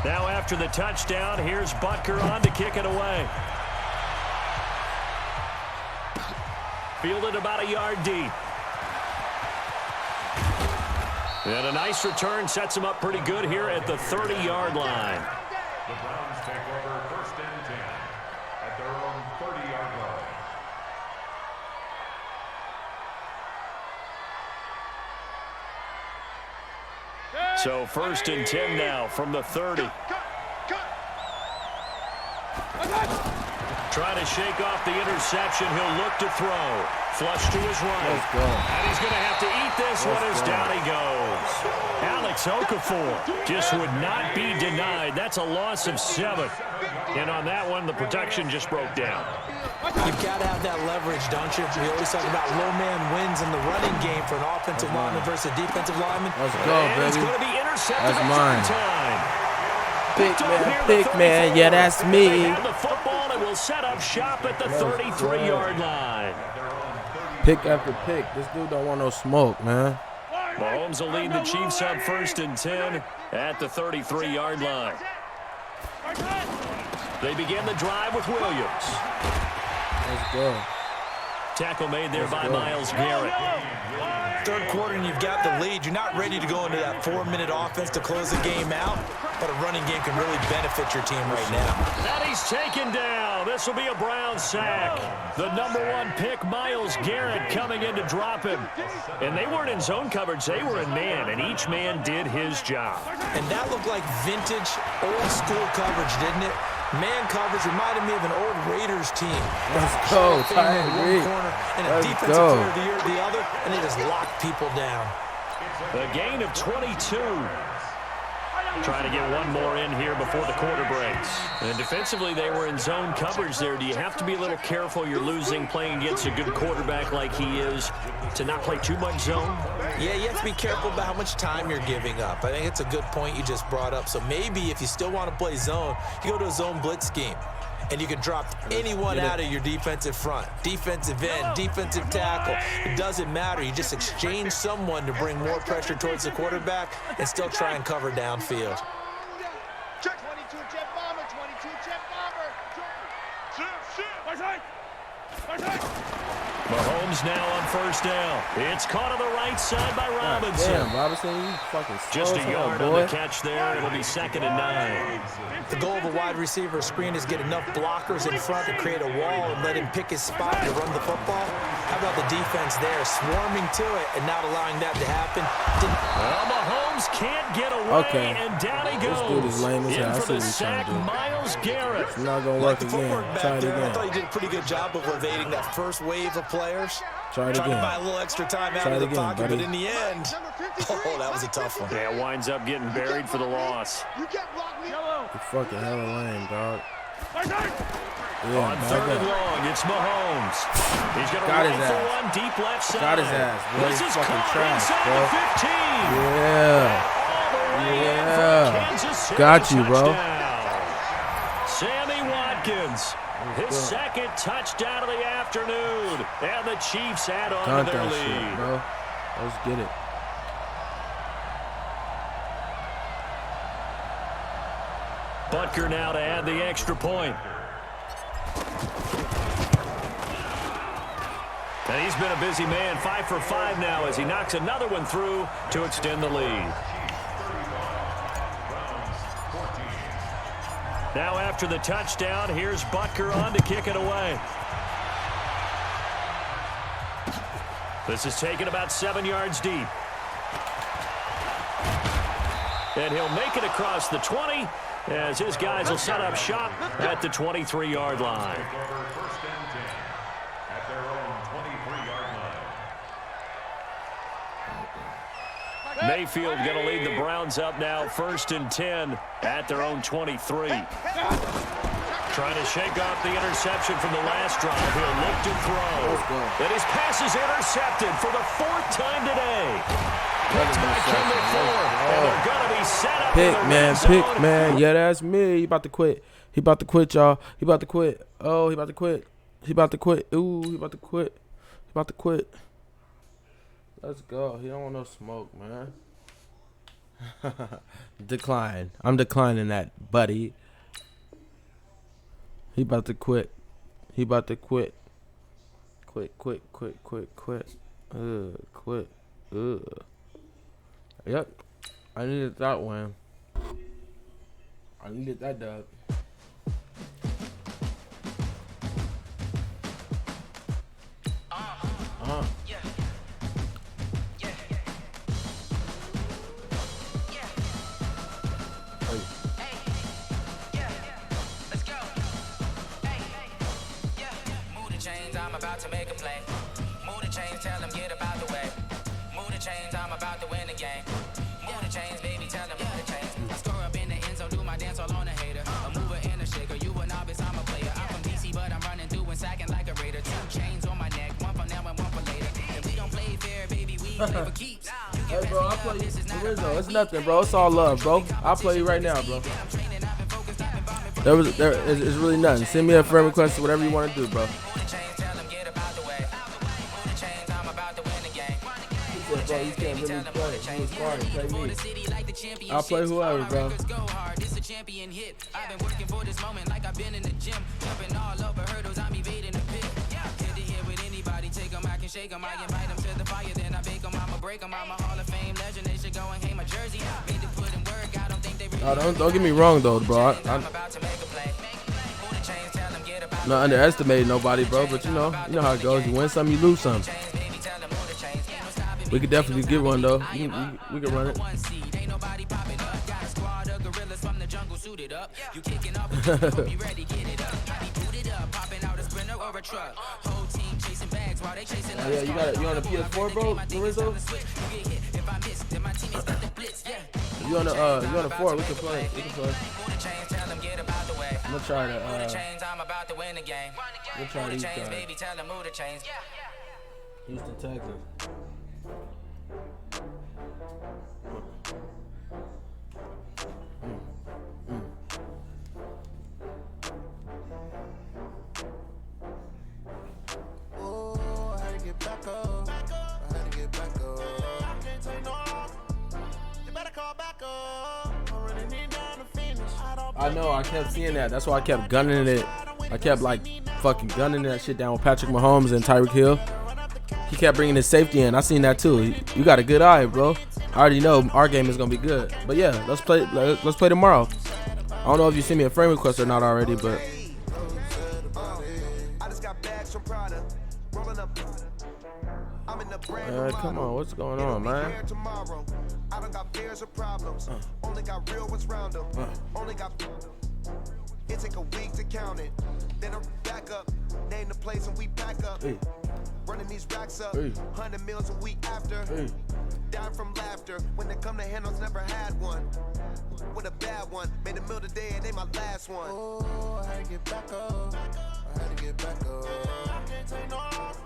Now after the touchdown, here's Butker on to kick it away. Fielded about a yard deep. And a nice return sets him up pretty good here at the 30-yard line. The Browns take over 1st and 10 at their own 30-yard line. So 1st and 10 now from the 30. Trying to shake off the interception. He'll look to throw. Flush to his right. Let's go. And he's going to have to eat this one as down he goes. Alex Okafor just would not be denied. That's a loss of 7. And on that one, the protection just broke down. You've got to have that leverage, don't you? We always talk about low man wins in the running game for an offensive lineman versus a defensive lineman. Let's go, And baby. he's going to be intercepted That's a mine. third time. Big man, yeah, that's me. Have the football and will set up shop at the 33-yard line. Pick after pick. This dude don't want no smoke, man. Mahomes will lead the Chiefs up 1st and 10 at the 33-yard line. They begin the drive with Williams. Let's go. Tackle made there by Myles Garrett. Third quarter and you've got the lead. You're not ready to go into that 4-minute offense to close the game out, but a running game can really benefit your team right now. And he's taken down. This will be a Brown sack. The #1 pick, Myles Garrett, coming in to drop him. And they weren't in zone coverage. They were in man, and each man did his job. And that looked like vintage, old-school coverage, didn't it? Man coverage reminded me of an old Raiders team. Let's go, Tyreek Tyreek. corner and a Let's defensive go. player of the other, and they just locked people down. A gain of 22. Trying to get one more in here before the quarter breaks. And defensively, they were in zone coverage there. Do you have to be a little careful? You're losing playing against a good quarterback like he is to not play too much zone? Yeah, you have to be careful about how much time you're giving up. I think it's a good point you just brought up. So maybe if you still want to play zone, you go to a zone blitz scheme. And you can drop anyone out of your defensive front, defensive end, defensive tackle. It doesn't matter. You just exchange someone to bring more pressure towards the quarterback and still try and cover downfield. 22 jet bomber, 22 jet bomber. Mahomes now on 1st down. It's caught on the right side by Robinson. Damn, Robinson, you fucking slow Just a as hell, yard on boy. the catch there. It'll be 2nd and 9. The goal of a wide receiver screen is get enough blockers in front to create a wall and let him pick his spot to run the football. How about the defense there, swarming to it and not allowing that to happen? Well, Mahomes can't get away, Okay. and down he goes. This dude is lame as hell. I In see for the what he's trying sack, to do. Myles Garrett. It's not gonna Like work the again. footwork back Try it there, I again. thought he did a pretty good job of evading that first wave of players. Try it Trying to again. buy a little extra time out Try of it the again, pocket, buddy. but in the end, oh, that was a tough one. Yeah, winds up getting buried for the loss. You can't block me. You fucking hella lame, dog. Yeah, On third and long, it's Mahomes. He's going to Got run his for ass. one deep left side. Got his ass, boy. This He's is fucking caught trash, inside bro. the 15. Yeah. All the way in for Yeah. Kansas City Got you, bro. touchdown. Sammy Watkins, his second touchdown of the afternoon. And the Chiefs add on Got to their that lead. shit, bro. Let's get it. Butker now to add the extra point. And he's been a busy man, 5 for 5 now as he knocks another one through to extend the lead. Now after the touchdown, here's Butker on to kick it away. This is taken about 7 yards deep. And he'll make it across the 20 as his guys will set up shop at the 23-yard line. First and 10 at their own 23-yard line. Mayfield going to lead the Browns up now, 1st and 10 at their own 23. Trying to shake off the interception from the last drive. He'll look to throw. And his pass is intercepted for the 4th time today. Picked by Kendall Fuller. And they're going to be set up in the red zone. Pick, man. Yeah, that's me. He about to quit. He about to quit, y'all. He about to quit. Oh, he about to quit. He about to quit. Ooh, he about to quit. He about to quit. Let's go. He don't want no smoke, man. Decline. I'm declining that, buddy. He about to quit. He about to quit. Quit. Quit. Yep. I needed that one. I needed that dub. I'm about to make a play. Move the chains, tell them get about the way. Move the chains, I'm about to win the game. Move the chains, baby, tell them move the chains. I score up in the end zone, do my dance all on a hater. A mover and a shaker, you a novice, I'm a player. I'm from DC, but I'm running through and sacking like a raider. 2 chains on my neck, one for now and one for later. If we don't play fair, baby, we play for keeps. Hey, bro, I play Rizzo. It's nothing, bro. It's all love, bro. I'll play you right now, bro. It's really nothing. Send me a friend request or whatever you want to do, bro. Bro, you can't really play. You was quiet. Play me. I'll play whoever, bro. This a champion hit. I've been working for this moment like I've been in the gym. Jumping all over hurdles, I'm evading the pit. Hit to hit with anybody, take them, I can shake them. I invite them to the fire, then I bake them. I'ma break them. I'm a Hall of Fame legend. They should go and hang my jersey. Made to put in work. I don't think they really Don't get me wrong, though, bro. I'm not underestimating nobody, bro. But you know how it goes. You win some, you lose some. We could definitely get one though. We can run it. Yeah, you on the PS4, bro, Lorenzo? You on the 4? We can play. I'm gonna try to we'll try these guys. Houston, Texas. I know, I kept seeing that. That's why I kept gunning it. I kept like fucking gunning that shit down with Patrick Mahomes and Tyreek Hill. He kept bringing his safety in. I seen that too. You got a good eye, bro. I already know our game is gonna be good. But yeah, let's play tomorrow. I don't know if you sent me a friend request or not already, but come on, what's going on, man? I don't got fears or problems. Only got real ones round them. Only got. It take a week to count it. Then I back up, name the place and we back up. Hey. Running these racks up, Hey. 100 meals a week after. Hey. Down from laughter. When they come to handles, never had one. With a bad one, made a meal today and they my last one. Oh, I had to get back up. back up. I can't take no loss.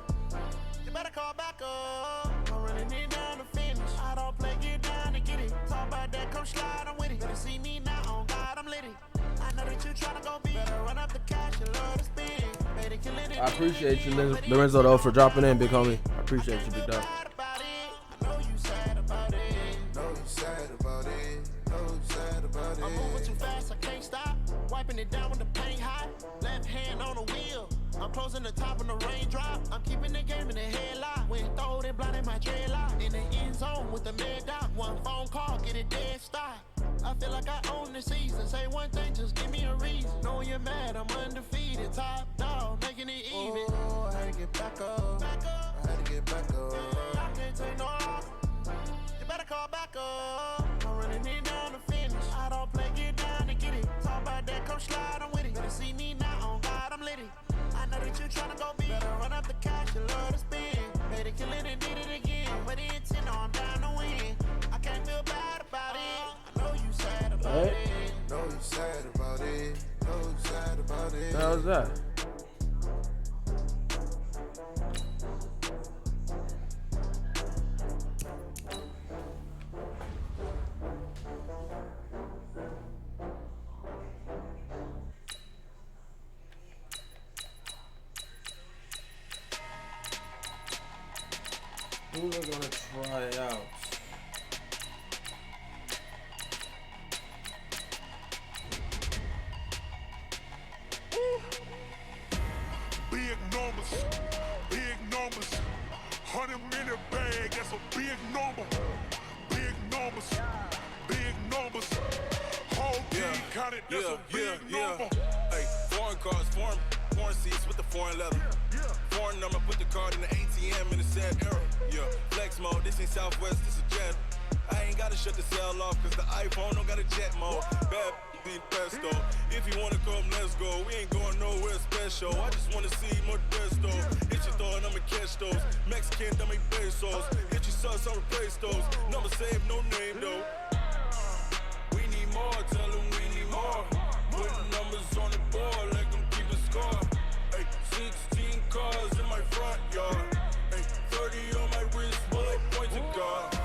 You better call back up. I'm running it down to finish. I don't play, get down to get it. Talk about that, come slide, I'm with it. Better see me now, on God, I'm lit it. I know that you tryna go be. Better run up the cash, you love to spend. I appreciate you, Lorenzo, though, for dropping in, big homie. I appreciate you, big dog. I know you sad about it. Know you sad about it. Know you sad about it. I'm moving too fast, I can't stop. Wiping it down when the paint hot. Left hand on the wheel. I'm closing the top when the raindrop. I'm keeping the game in the headlock. When throwed it, blinded my dreadlock. In the end zone with the mad dot. One phone call, get it dead stop. I feel like I own the season. Say one thing, just give me a reason. Know you're mad, I'm undefeated. Top dog, making it even. Oh, I had to get back up. I had to get back up. I can't take no loss. You better call back up. I'm running it down to finish. I don't play, get down to get it. Talk about that, come slide, I'm with it. Better see me now, on God, I'm lit it. I know that you tryna go be. Better run up the cash, you love to spend. Made it, kill it, and did it again. But the intent, no, I'm down to win. I can't feel bad about it. I know you sad about it. Know you sad about it. Know you sad about it. How's that? Who are gonna try it out? Big numbers, big numbers. 100 minute bag, that's a big number. Big numbers, big numbers. Whole team counted, that's a big number. Hey, foreign cars, foreign seats with the foreign leather. Foreign number, put the card in the ATM in the sad era. Yeah, flex mode, this ain't Southwest, this is Jet. I ain't gotta shut the cell off, cause the iPhone don't got a jet mode. Bad being pesto. If you wanna come, let's go. We ain't going nowhere special. I just wanna see more Modesto. Hit your thought, I'ma catch those. Mexican, that make pesos. Hit your sus, I'll replace those. Number saved, no name though. We need more, tell them we need more. Putting numbers on the board, like them keep a score. Hey, 16 cars in my front yard. Hey, 30 on my wrist, bullet points of God.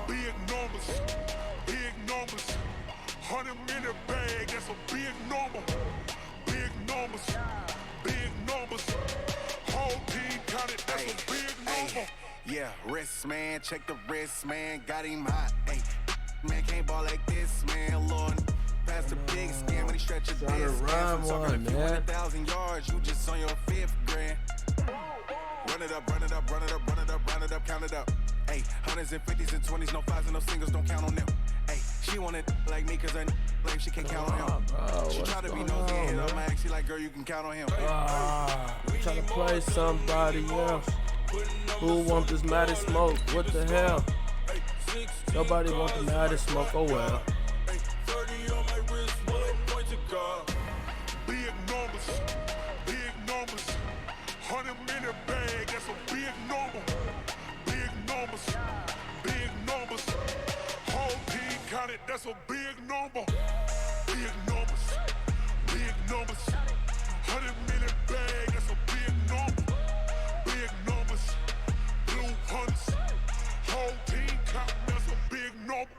Big numbers, big numbers. 100 minute bag, that's a big number. Big numbers, big numbers. Whole team counted, that's a big number. Yeah, wrist man, check the wrist man, got him hot. Ay, man can't ball like this, man. Lord, past the big skin when he stretch his Trying to rhyme one, man. 1,000 yards, you just on your 5th grand. Run it up, run it up, run it up, run it up, run it up, count it up. Ay, 100s and 50s and 20s, no 5s and no singles, don't count on them. Ay, she want it like me cause her like she can't count on him. Bro, she try to be nosy and hit up my ex, she like, girl, you can count on him. I'm trying to play somebody else. Who want this maddest smoke? What the hell? Nobody want the maddest smoke, oh well. 30 on my wrist, bullet points of God. Big numbers, big numbers. 100 minute bag, that's a big number. Big numbers, big numbers. Whole team counted, that's a big number. Big numbers, big numbers. 100 minute bag, that's a big number. Big numbers, blue hunts. Whole team counting, that's a big number.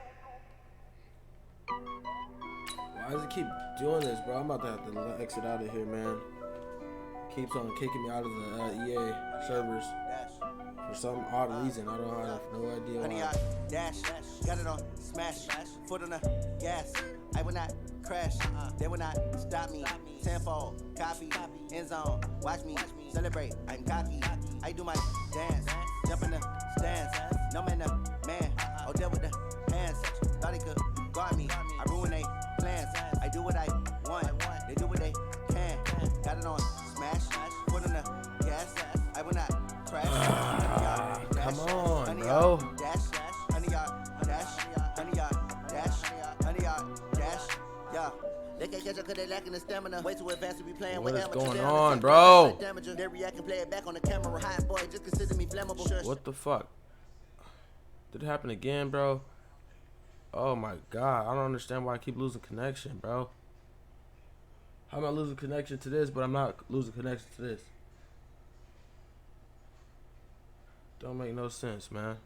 Why does it keep doing this, bro? I'm about to have to exit out of here, man. Keeps on kicking me out of the EA servers for some odd reason. I have no idea Honey, why. I dash, got it on smash, foot on the gas. I will not crash, they will not stop me. Tenfold, copy, end zone, watch me celebrate. I'm cocky, I do my dance, jump in the stands. No man, the man, oh, deal with the hands. Thought he could guard me, I ruin they plans. I do what I want, they do what they can. Got it on smash, foot on the gas. I will not crash. Come on, bro. Dash, honey yard, dash, honey yard, dash, honey yard, dash, yeah. They can't catch up cause they lacking the stamina. Way too advanced to be playing What with is amateur. going Damn, on, they bro? They react and play it back on the camera. Hot boy, just consider me flammable. Shush. What the fuck? Did it happen again, bro? Oh my god, I don't understand why I keep losing connection, bro. How am I losing connection to this, but I'm not losing connection to this? Don't make no sense, man.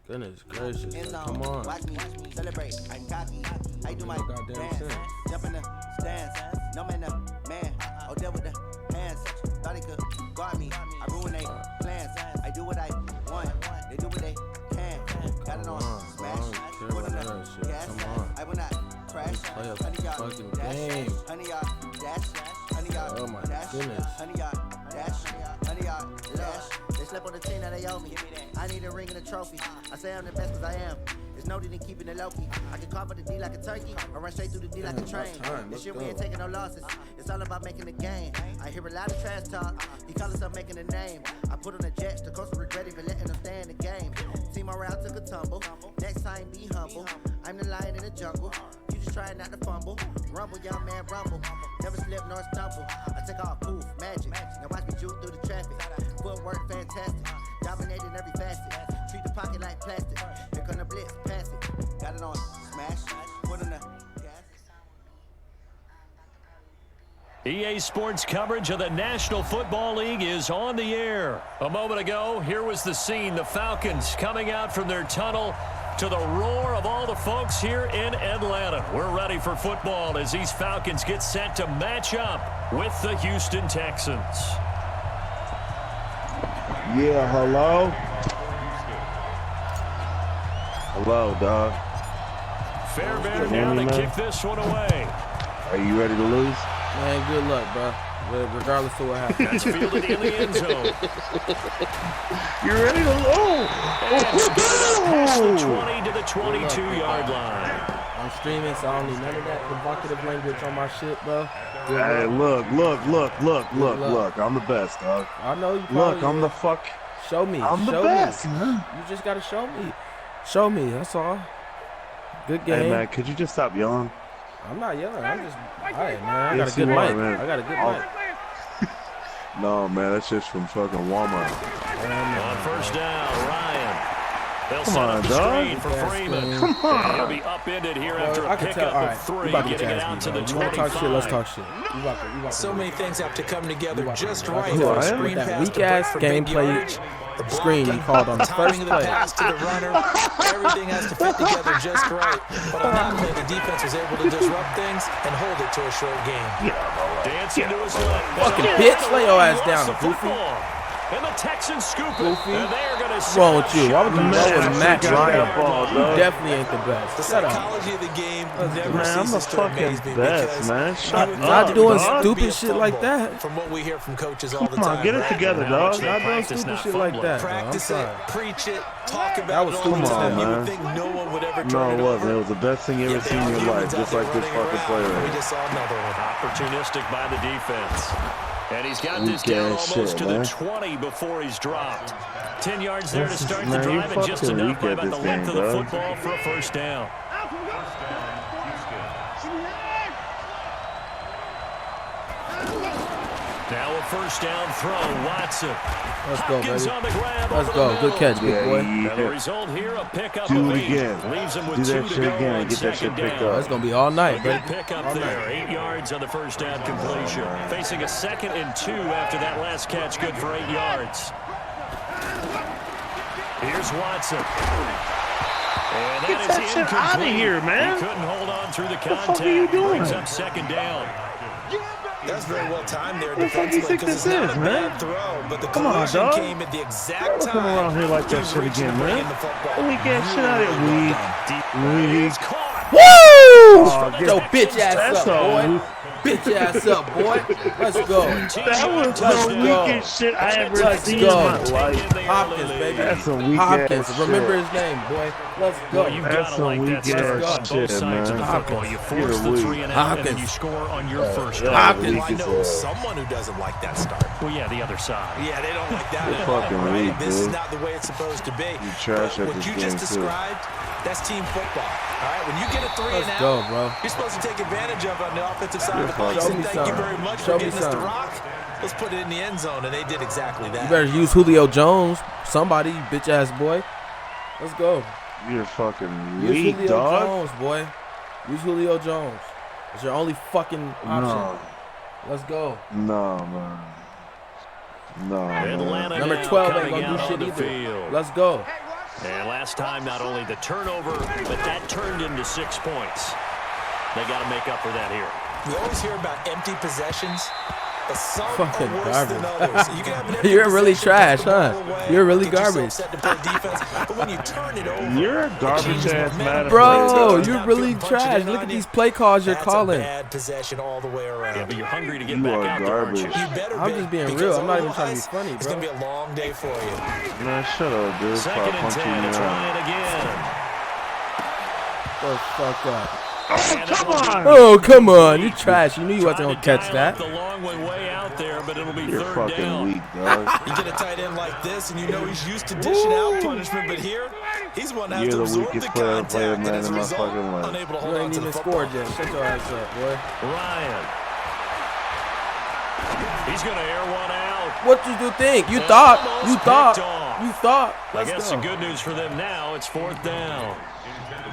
Goodness gracious. Come on. Watch me celebrate. I'm cocky. I do my goddamn dance. sense. Jump in the stands. No man, man. Oh, there with the hands. Thought he could guard me. I ruin they plans. I do what I want. They do what they can. Got it on smash. Put on the gas. I will not crash. Play a Honey, y'all fucking dash. game. Honey, y'all dash. Honey, y'all Oh my dash. goodness. Honey, y'all dash. Honey, y'all dash. They slept on the team that they owe me. I need a ring and a trophy. I say I'm the best because I am. It's no need in keeping it low key. I can cough for the D like a turkey or run straight through the D like a train. This shit we ain't taking no losses. It's all about making the game. I hear a lot of trash talk. He call himself making a name. I put on the jets. The coach will regret even letting them stay in the game. Team morale took a tumble. Next time be humble. I'm the lion in the jungle. You just trying not to fumble. Rumble, young man, rumble. Never slip nor stumble. I take off poof, magic. Now watch me juke through the traffic. Footwork fantastic. Dominating every facet. Treat the pocket like plastic. Here come the blitz, pass it. Got it on smash. Put on the EA Sports coverage of the National Football League is on the air. A moment ago, here was the scene. The Falcons coming out from their tunnel to the roar of all the folks here in Atlanta. We're ready for football as these Falcons get set to match up with the Houston Texans. Yeah, hello? Hello, dog. Fairbairn now to kick this one away. Are you ready to lose? Man, good luck, bro. Regardless of what happens. That's fielded in the end zone. You're ready to lose. And get it up past the 20 to the 22-yard line. I'm streaming, so I don't need none of that provocative language on my shit, bro. Hey, look. I'm the best, dog. I know you. Look, I'm the fuck. Show me. I'm the show best, me. man. You just gotta show me. Show me. That's all. Good game. Hey, man, could you just stop yelling? I'm not yelling. I'm just. All right, man. I Yes, got a good you are, mic. man. I got a good mic. No, man, that's just from fucking Walmart. On first down, Ryan. They'll Come set on, up the dog. screen for Freeman. Come on. And he'll be upended here after I a can pickup tell. All of right. 3, You about to getting it chance out me, to bro. the You want to talk shit? Let's 25. talk shit. You about to So many things have to come together just to- right Who for I a am? screen That pass to weak ass break for big gameplay yardage. The screen you blocking, called on the timing first of the play. pass to the runner, everything has to fit together just right. But on that play, the defense was able to disrupt things and hold it to a short game. Dancing to his left. Fucking bitch, lay your ass down, Lost the goofy. football. And the Texans scoop it. Goofy. And they're going to What's wrong with you? Why would you know when Matt got Lion that ball, ball? You dog. definitely ain't the best. The Shut up. psychology of the game never Man, I'm the ceases to fucking amaze me best, because man. Shut you would Not think doing it would stupid be a shit like fumble that. From what we hear from coaches all the Come time. on, get it right? together, Now dog. it's Not doing practice, stupid not shit like fumbling. that, bro. I'm Practice sorry. it, preach it, talk That about was it all the stupid as time. hell. You man. would think no one would ever No, turn it it wasn't. over. It was the best thing you ever Yet seen in there your are life, humans just out like there this running fucking player. around. We just saw another one. Opportunistic by the defense. And he's got this Weak down ass almost shit, to man. the 20 before he's dropped. 10 yards there to start the Man, you drive and just fucking enough weak by at about the this length of game, the dog. football for a first down. Now a first down throw, Watson. Let's go, Hopkins baby. on the grab Let's over go. the Good catch, big boy. And the result here, a pickup Do of it 8. again. Leaves him with Do 2 that to shit go again on and get that shit second picked down. up. It's gonna be all night, A baby. good pickup All there, night. 8 yards on the first down completion. Facing a 2nd and 2 after that last catch, good for 8 yards. Here's Watson. And Get that that is shit incomplete. outta here, man. He couldn't hold on through the the contact. fuck are you doing? Brings up 2nd down. That's very well timed there What the fuck you defensively think because it's this not is, a man? bad throw, but the Come on, collision dog. came at the exact Don't time. come around here like that he shit reached again, to bring man. in the football. Weak ass shit out of Really here, well done. He's caught. Woo! Oh, Get your bitch ass That's up, all. boy. Bitch ass up, boy. Let's go. That was Let's the go. weakest shit I ever Let's seen go. in my life. Hopkins, baby. That's some weak Hopkins. ass Remember shit. his name, boy. Let's go. Well, you've That's got to some like that weak stuff ass on both shit, sides of the man. football. You force You're the weak. 3 and out, and then Hopkins. you score on your first Yeah. down. Hopkins. Well, I know someone who doesn't like that start. Well, yeah, the other side. Yeah, they don't like that at Fucking all, right? weak, This is dude. not the way it's supposed to be. You trash But at what this you game, just too. described, that's team football. All right, when you get a 3 Let's and go, out, bro. you're supposed to take advantage of it on the offensive side of the Show ball. You say, me thank you something. very much Show for me getting us the something. rock. Let's put it in the end zone, and they did exactly that. You better use Julio Jones. Somebody, you bitch ass boy. Let's go. You're fucking Use weak, Julio dog. Jones, boy. Use Julio Jones. It's your only fucking option. No. Let's go. No, man. No, man. Number 12 ain't gonna do shit either. Field. Let's go. And last time, not only the turnover, but that turned into 6 points. They got to make up for that here. We always hear about empty possessions, but some Fucking are worse than garbage. others. You can have an empty You're really possession, trash, put the ball huh? away, You're really get yourself garbage. set to play defense, but when you turn it over, You're a garbage ass man. Bro, you're really trash. Look at these play calls you're that's calling. a bad possession all the way around. Yeah, but you're hungry to get You back are out there, aren't garbage. you? You better I'm be, just being because real. I'm not even trying to be otherwise, funny, It's bro. going to be a long day for you. Man, shut up, dude. Second and 10 to try it again. The fuck up. Come on. Oh, come on. You trash. You knew you wasn't going to catch that. The long way out there, but it'll be You're third fucking down. weak, dog. You get a tight end like this, and you know he's used to dishing out punishment, but here, he's one that has You're to the absorb the weakest player I've played, contact, man, and as a in my result, fucking life. unable to You hold on ain't to the even football. scored yet. Shut your ass up, boy. Ryan. He's going to air one out. What did you think? You And thought. almost You thought. picked off. You thought. I Let's guess go. the good news for them now, it's fourth down.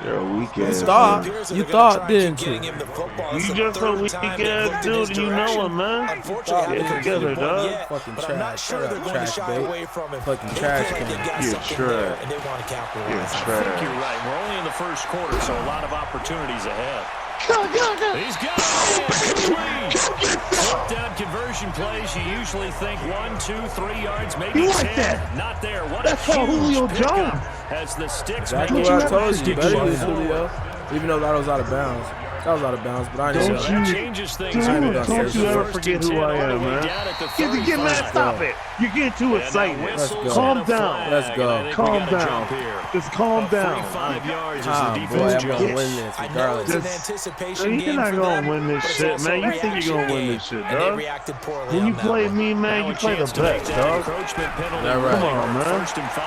You're a weak You ass. thought. man. You thought, didn't you? You just a weak ass dude. You know him, man. Unfortunately, Get together, dog. Fucking but I'm not trash. sure Shut they're up, going to trash shy bait. away from him. Fucking They trash feel like can. they've got You're something there, trash. and they want to capitalize. You're I think trash. you're right. We're only in the first quarter, so a lot of opportunities ahead. He's got it. Complete. Fourth down conversion plays. You usually think 1, 2, 3 yards, maybe You 10. like that? Not there. What That's a all huge Julio pickup Jones. as the sticks Exactly make what it I told you. stick Better use forward. Julio. Even though that was out of bounds. That was out of bounds, but I didn't Don't know That you- changes things. Dude, here. don't Here's you the ever first forget and who 10 I all the am, way man. down at the Get mad, 35. stop it. You're getting too And excited. now whistles Let's go. Calm and a down. flag, Let's and go. I think we Calm gotta down. jump here. Just calm About down. 45 yards as the Ah, boy, defense I'm going to jumps. win this I know regardless. it's an Just- anticipation You're game not for gonna them, win this but it's shit, also man. a You think you're reaction gonna win game, this shit, and they dog? reacted poorly When on you that play one. me, man, Now you a play the chance to make best, that dog. encroachment penalty. That right. Come on, man. First and 5.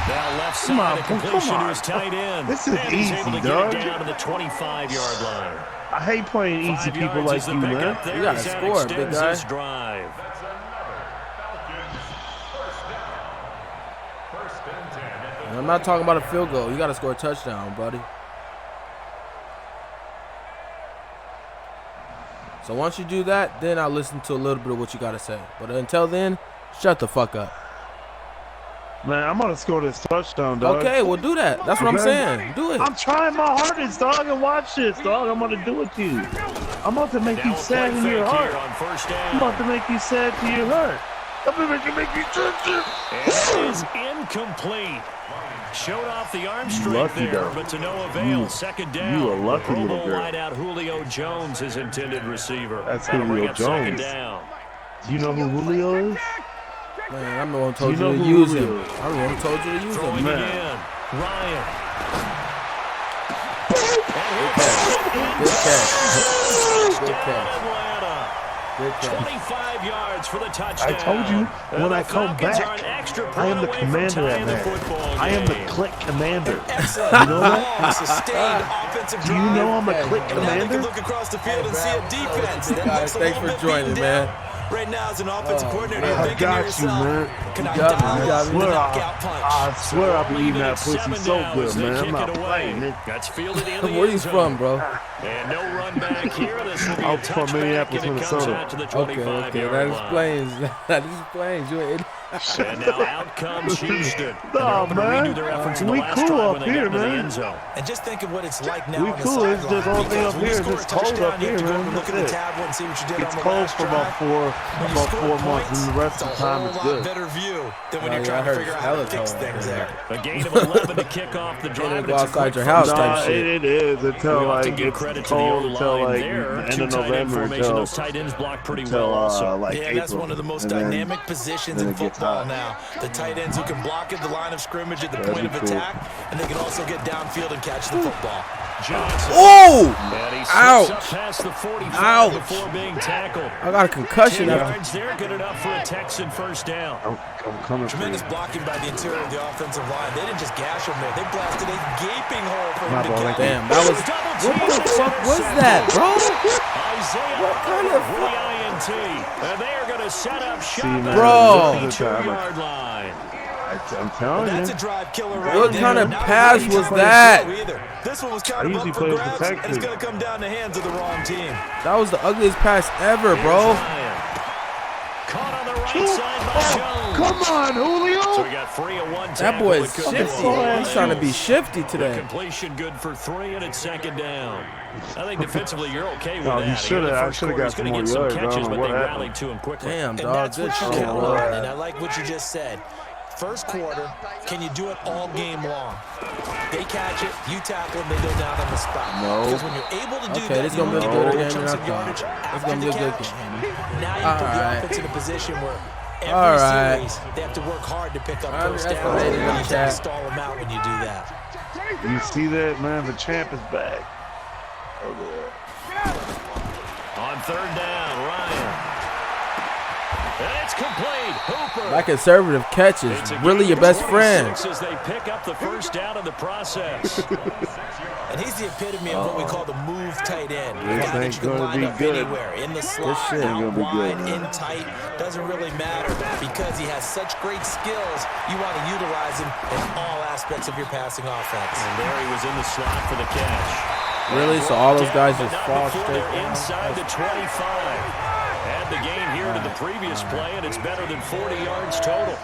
Now left Come on, side, a come completion to on. his tight end. This is And he's able easy, to dog. get it down to the 25-yard line. I hate playing easy 5 people yards like is the you, man. pickup there You gotta as that score, big extends guy. this drive. And I'm not talking about a field goal. You got to score a touchdown, buddy. So once you do that, then I'll listen to a little bit of what you got to say. But until then, shut the fuck up. Man, I'm gonna score this touchdown, dog. Okay, well do that. That's what I'm Okay. saying. Do it. I'm trying my hardest, dog, and watch this, dog. I'm gonna do it to you. I'm about to make Now you a sad play in your fake heart. here on first I'm down. about to make you sad to your heart. I'm gonna make you sad. And it is incomplete. Showed off the arm strength Lucky there, dog. but to no avail. You- Second down. you a lucky Pro little Bowl girl. wideout Julio Jones, his intended receiver. That's That'll bring Julio up second Jones. down. Do you know who Julio is? Man, I'm the one who told You know you to who use Julio him. is. I'm the one who told you to use Throwing him. it Man. in. Ryan. Good catch. Good catch. Atlanta. Good catch. 25 yards for the touchdown. I told you, And when the I come Falcons back, are an extra I am point the away from commander tying at the that. football I am the game. click commander. Excellent. You know that? Long, sustained offensive Do you drive. know I'm a Hey, click man. And now they can commander? look across the field and see a defense that Guys, looks a thanks little for bit joining, beaten man. down. Right now, as an offensive Oh, coordinator, man. you're I thinking to got you, yourself, man. can I You got me, dial you got in me. the Swear knockout punch? I swear I'll be eating Leaving that it pussy 7 so down good, as they man. I'm kick not it away. playing it. That's fielded in the Where you end zone. from, bro? And no run back here. This will be I'm a from touchback, Minneapolis, and it comes Minnesota. out to the Okay, 25-yard that line. explains. That explains. You ain't. And now out comes Houston. Nah, And they're hoping to redo man. their efforts in the We last cool drive up when they got here, into the man. end zone. And just think of what it's like now We on the cool. It's sideline. just all thing Because up when you here. score It's a cold touchdown, up you have here, to go man. and look at That's the it. tablet and see what you did It's on the cold last for about drive. four When you score months, points, and the rest it's of a the time whole it's lot good. better view than when Oh, you're yeah, I trying to heard figure out it's how to hella fix cold things there. there. A gain of 11 to kick off the drive. go It's a outside quick your house first type Nah, shit. it is until We ought to like give it's credit to the cold until O-line like there. end Two of tight end November formation. until Those tight ends block pretty well until also. like Yeah, April. that's one of the most And then- dynamic positions then in it gets football hot. now. The tight ends who can block at the line of scrimmage at the That'd point be of cool. attack, and they can also get downfield and catch the football. Johnson. Oh! And he slips Ouch! up past the 45 Ouch! before being tackled. I got a concussion 10 after. yards there, good enough for a Texan first down. I'm coming for you. Tremendous blocking by the interior of the offensive line. They didn't just gash him there. They blasted a gaping hole for My him to ball, catch. Damn, that was. What the fuck was that, bro? Isaiah What kind Oliver of with the INT. And they are going to set up shop man, at Bro. the 32-yard line. I'm telling you. That's a drive killer right What there. kind of Not pass really was easy that? to either. This one was I kind of usually up for play grabs, and protected. it's going to come down the hands of the wrong team. That was the ugliest pass ever, bro. Caught on the right side by Jones. Come on, Julio. So we got 3 of 1 That tackle. boy is It couldn't shifty. do all He's trying to else. be shifty The today. completion good for 3, and it's second down. I think defensively you're okay with No, that. he shoulda- The I first shoulda quarter, got he's gonna some more get some yards. I don't catches, know but what they happened. rallied to him quickly. Damn, And dog. that's Good what you shit, count bro. on, and I like what you just said. First quarter, can you do it all game long? They catch it, you tackle them, they go down on the spot. No. Because when you're able to do Okay, that, this you gonna be a don't good get game chunks than of I yardage thought. It's after gonna be the a good catch. game. Now you put the Alright. offense in a position where every Alright. series they have to work hard to pick up I first downs. underestimated You him, can't Chad. stall them out when you do that. You see that, man? The champ is back. Oh, On 3rd down, Ryan. And it's complete. Hooper. That conservative catch is It's a really gain your of best friend. 26 as they pick up the first down in the process. And he's the epitome of what we call the move tight end. This A guy that ain't you can gonna line be up good. anywhere. In the slot, shit ain't out gonna be wide, good, man. in tight. Doesn't really matter because he has such great skills. You want to utilize him in all aspects of your passing offense. And there he was in the slot for the catch. Really? So all those guys But just not fall before straight they're down? inside the 25. Add the gain here to the previous play, and it's better than 40 yards total.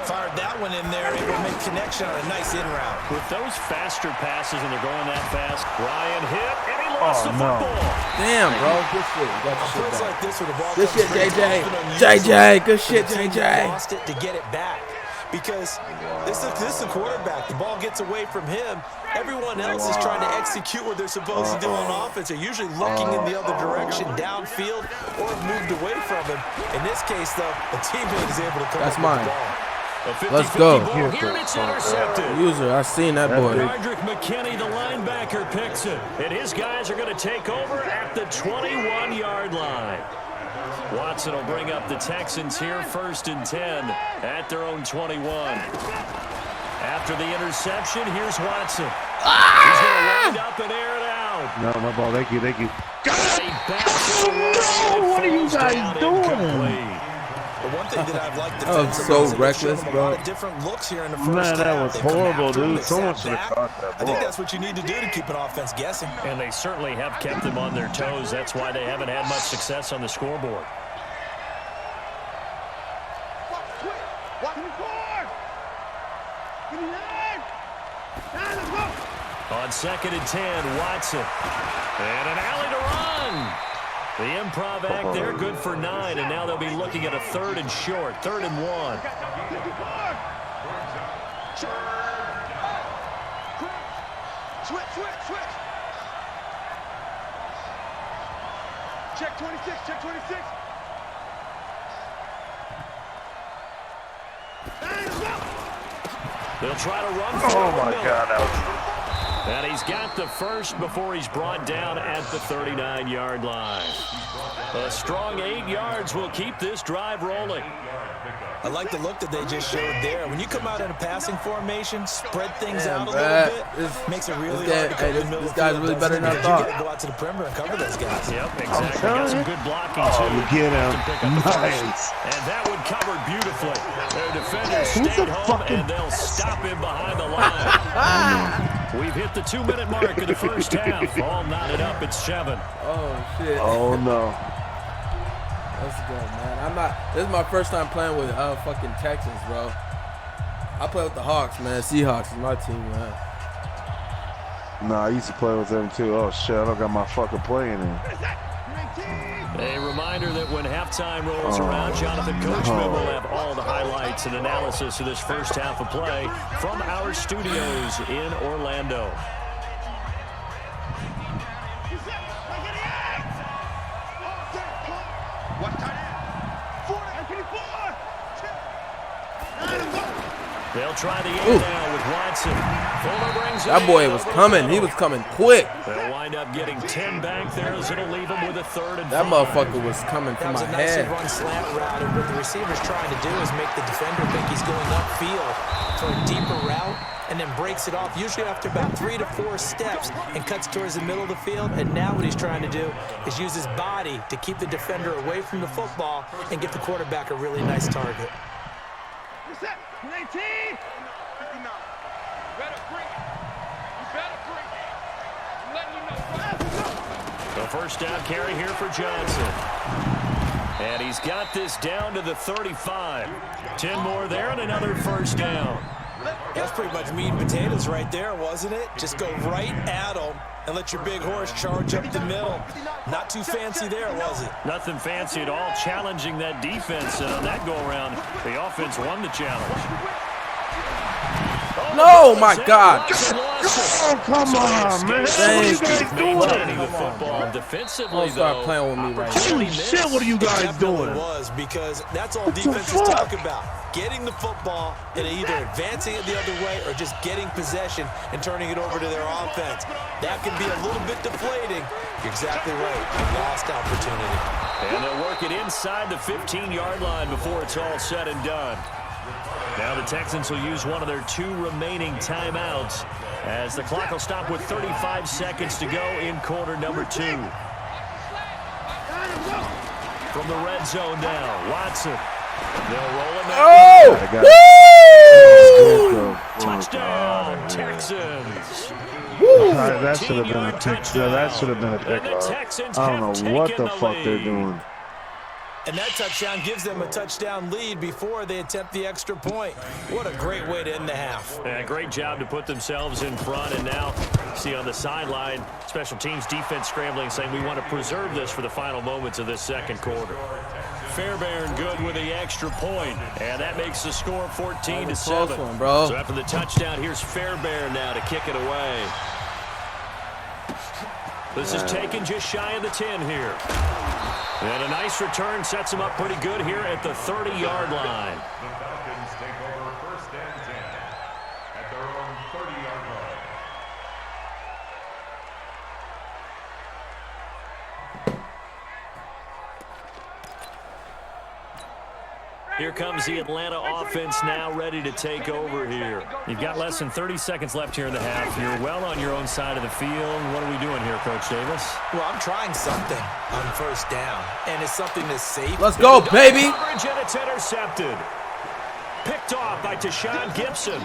Fired that one in there, able to make connection on a nice in route. With those faster passes and they're going that fast, Ryan hit, and he lost the football. Damn, bro. Good shit. You got On your plays shit like back. this where the ball Good comes shit, free, it's JJ. often unusual JJ, good for shit, the team JJ. that lost it to get it back. Because this is the quarterback. The ball gets away from him. Everyone else is trying to execute what they're supposed to do on offense. They're usually looking in the other direction, downfield, or have moved away from him. In this case, though, a teammate is able to come That's up mine. with the ball. A 50-50 Let's go. ball here, and it's intercepted. User, I seen that boy. Roderick McKinney, the linebacker, picks it. And his guys are going to take over at the 21-yard line. Watson will bring up the Texans here, 1st and 10 at their own 21. After the interception, here's Watson. He's going to wind up and air it out. no, my ball. Thank you. He backs it away. What are you guys doing? Incomplete. The one thing that I've liked That was defensively so is that they've reckless, shown a bro. lot of different looks here in the first Man, that half. was They've come horrible, after him, dude. they Someone sat should have back. caught that I think ball. that's what you need to do to keep an offense guessing. And they certainly have kept them on their toes. That's why they haven't had much success on the scoreboard. On 2nd and 10, Watson. And an alley to run. The improv act there, good for 9, and now they'll be looking at a 3rd and short, 3rd and 1. Switch. Check 26. They'll try to run Oh, forward. my Miller. God. That was... And he's got the first before he's brought down at the 39-yard line. A strong 8 yards will keep this drive rolling. I like the look that they just showed there. When you come out in a passing formation, spread things Damn, out a Brad. little bit, makes it really this hard to guy- cover hey, the middle this of the guy's field, really doesn't better it? than I Because thought. You got to go out to the perimeter and cover those guys. Yep, exactly. Got some good blocking, Oh, too. you get him. To pick up the first. Nice. And that one covered beautifully. Their defenders Who's stayed the home, fucking- and they'll stop him behind the line. We've hit the 2-minute mark of the first half. All knotted up at 7. Oh, shit. Oh, no. Let's go, man. This is my first time playing with fucking Texans, bro. I play with the Hawks, man. Seahawks is my team, man. Nah, I used to play with them, too. Oh, shit. I don't got my fucking playing in. A reminder that when halftime rolls around, Jonathan Coachman will have all the highlights and analysis of this first half of play from our studios in Orlando. They'll try the air now with Watson. Fuller brings it That boy in was over coming. the He middle. was coming quick. They'll wind up getting 10 back there as it'll leave them with a 3rd and That 5. motherfucker was coming That from was my a nicely head. run slant route, and what the receiver's trying to do is make the defender think he's going upfield for a deeper route, and then breaks it off, usually after about 3 to 4 steps, and cuts towards the middle of the field. And now what he's trying to do is use his body to keep the defender away from the football and get the quarterback a really nice target. The first down carry here for Johnson. And he's got this down to the 35. 10 more there and another first down. That's pretty much meat and potatoes right there, wasn't it? Just go right at them and let your big horse charge up the middle. Not too fancy there, was it? Nothing fancy at all, challenging that defense. And on that go-around, the offense won the challenge. No, my God. Oh, come on, man. What are you guys doing? The football defensively, Don't start playing with me right now. Holy shit, what are you guys doing? It was, because that's all defenses talk about. Getting the football and either advancing it the other way or just getting possession and turning it over to their offense. That can be a little bit deflating. You're exactly right. A lost opportunity. And they'll work it inside the 15-yard line before it's all said and done. Now the Texans will use one of their 2 remaining timeouts as the clock will stop with 35 seconds to go in quarter number 2. From the red zone now, Watson. They'll roll him out. Oh! Touchdown, Texans. That should have been a pick. That should have been a pick. I don't know what the fuck they're doing. And that touchdown gives them a touchdown lead before they attempt the extra point. What a great way to end the half. Yeah, great job to put themselves in front. And now, see on the sideline, special teams defense scrambling, saying we want to preserve this for the final moments of this second quarter. Fairbairn good with the extra point. And that makes the score 14-7. One, bro. So after the touchdown, here's Fairbairn now to kick it away. This is taken just shy of the 10 here. And a nice return sets him up pretty good here at the 30-yard line. The Falcons take over first and 10 at their own 30-yard line. Here comes the Atlanta offense now ready to take over here. You've got less than 30 seconds left here in the half. You're well on your own side of the field. What are we doing here, Coach Davis? Well, I'm trying something on first down, and it's something that's safe. Let's go, baby. Coverage, and it's intercepted. Picked off by Tashawn Gibson.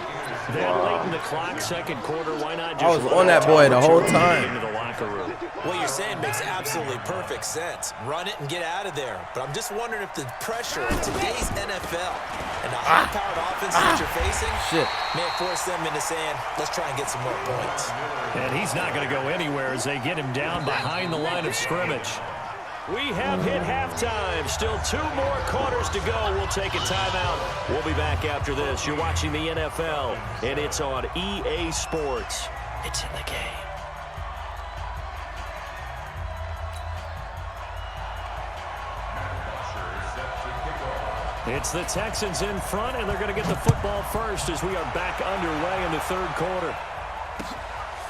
Then late in the clock, second quarter, why not just I was on that boy the whole time. Into the locker room. What you're saying makes absolutely perfect sense. Run it and get out of there. But I'm just wondering if the pressure of today's NFL and the high-powered offenses that you're facing may force them into saying, let's try and get some more points. And he's not going to go anywhere as they get him down behind the line of scrimmage. We have hit halftime. Still 2 more quarters to go. We'll take a timeout. We'll be back after this. You're watching the NFL, and it's on EA Sports. It's in the game. It's the Texans in front, and they're going to get the football first as we are back underway in the third quarter.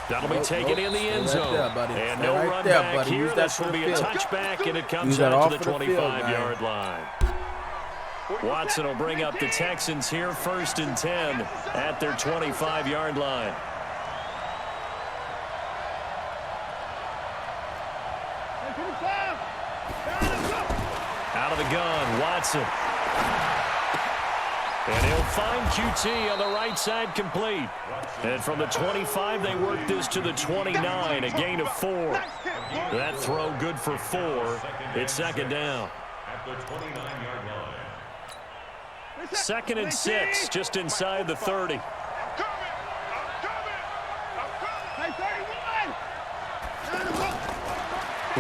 That'll be taken in the end zone. And no run back here. This will be a touchback, and it comes out to the 25-yard line. Watson will bring up the Texans here, 1st and 10 at their 25-yard line. Out of the gun, Watson. And he'll find QT on the right side complete. And from the 25, they work this to the 29, a gain of 4. That throw good for 4. It's second down. At the 29-yard line. 2nd and 6, just inside the 30.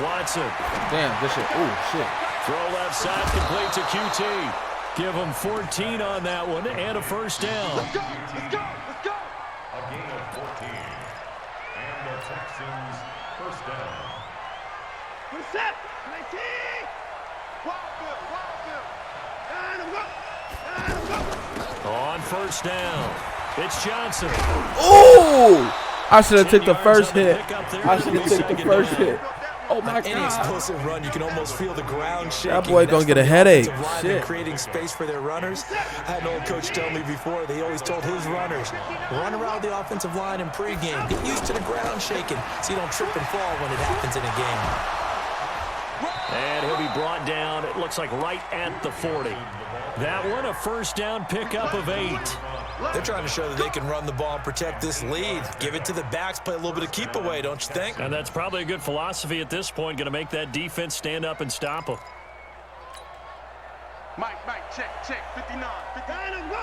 Watson. Damn, good shit. Ooh, shit. Throw left side complete to QT. Give him 14 on that one and a first down. A gain of 14. And the Texans first down. On first down, it's Johnson. Ooh! I should have took the first hit. I should have took the first hit. Oh my Any God. explosive run, you can almost feel the ground shaking. That boy gonna get a headache. Shit. Creating space for their runners. I had an old coach tell me before, they always told his runners, run around the offensive line in pregame. Get used to the ground shaking so you don't trip and fall when it happens in a game. And he'll be brought down, it looks like right at the 40. That one, a first down pickup of 8. They're trying to show that they can run the ball and protect this lead. Give it to the backs, play a little bit of keep away, don't you think? And that's probably a good philosophy at this point, going to make that defense stand up and stop them. Mike, check, 59. 59, go.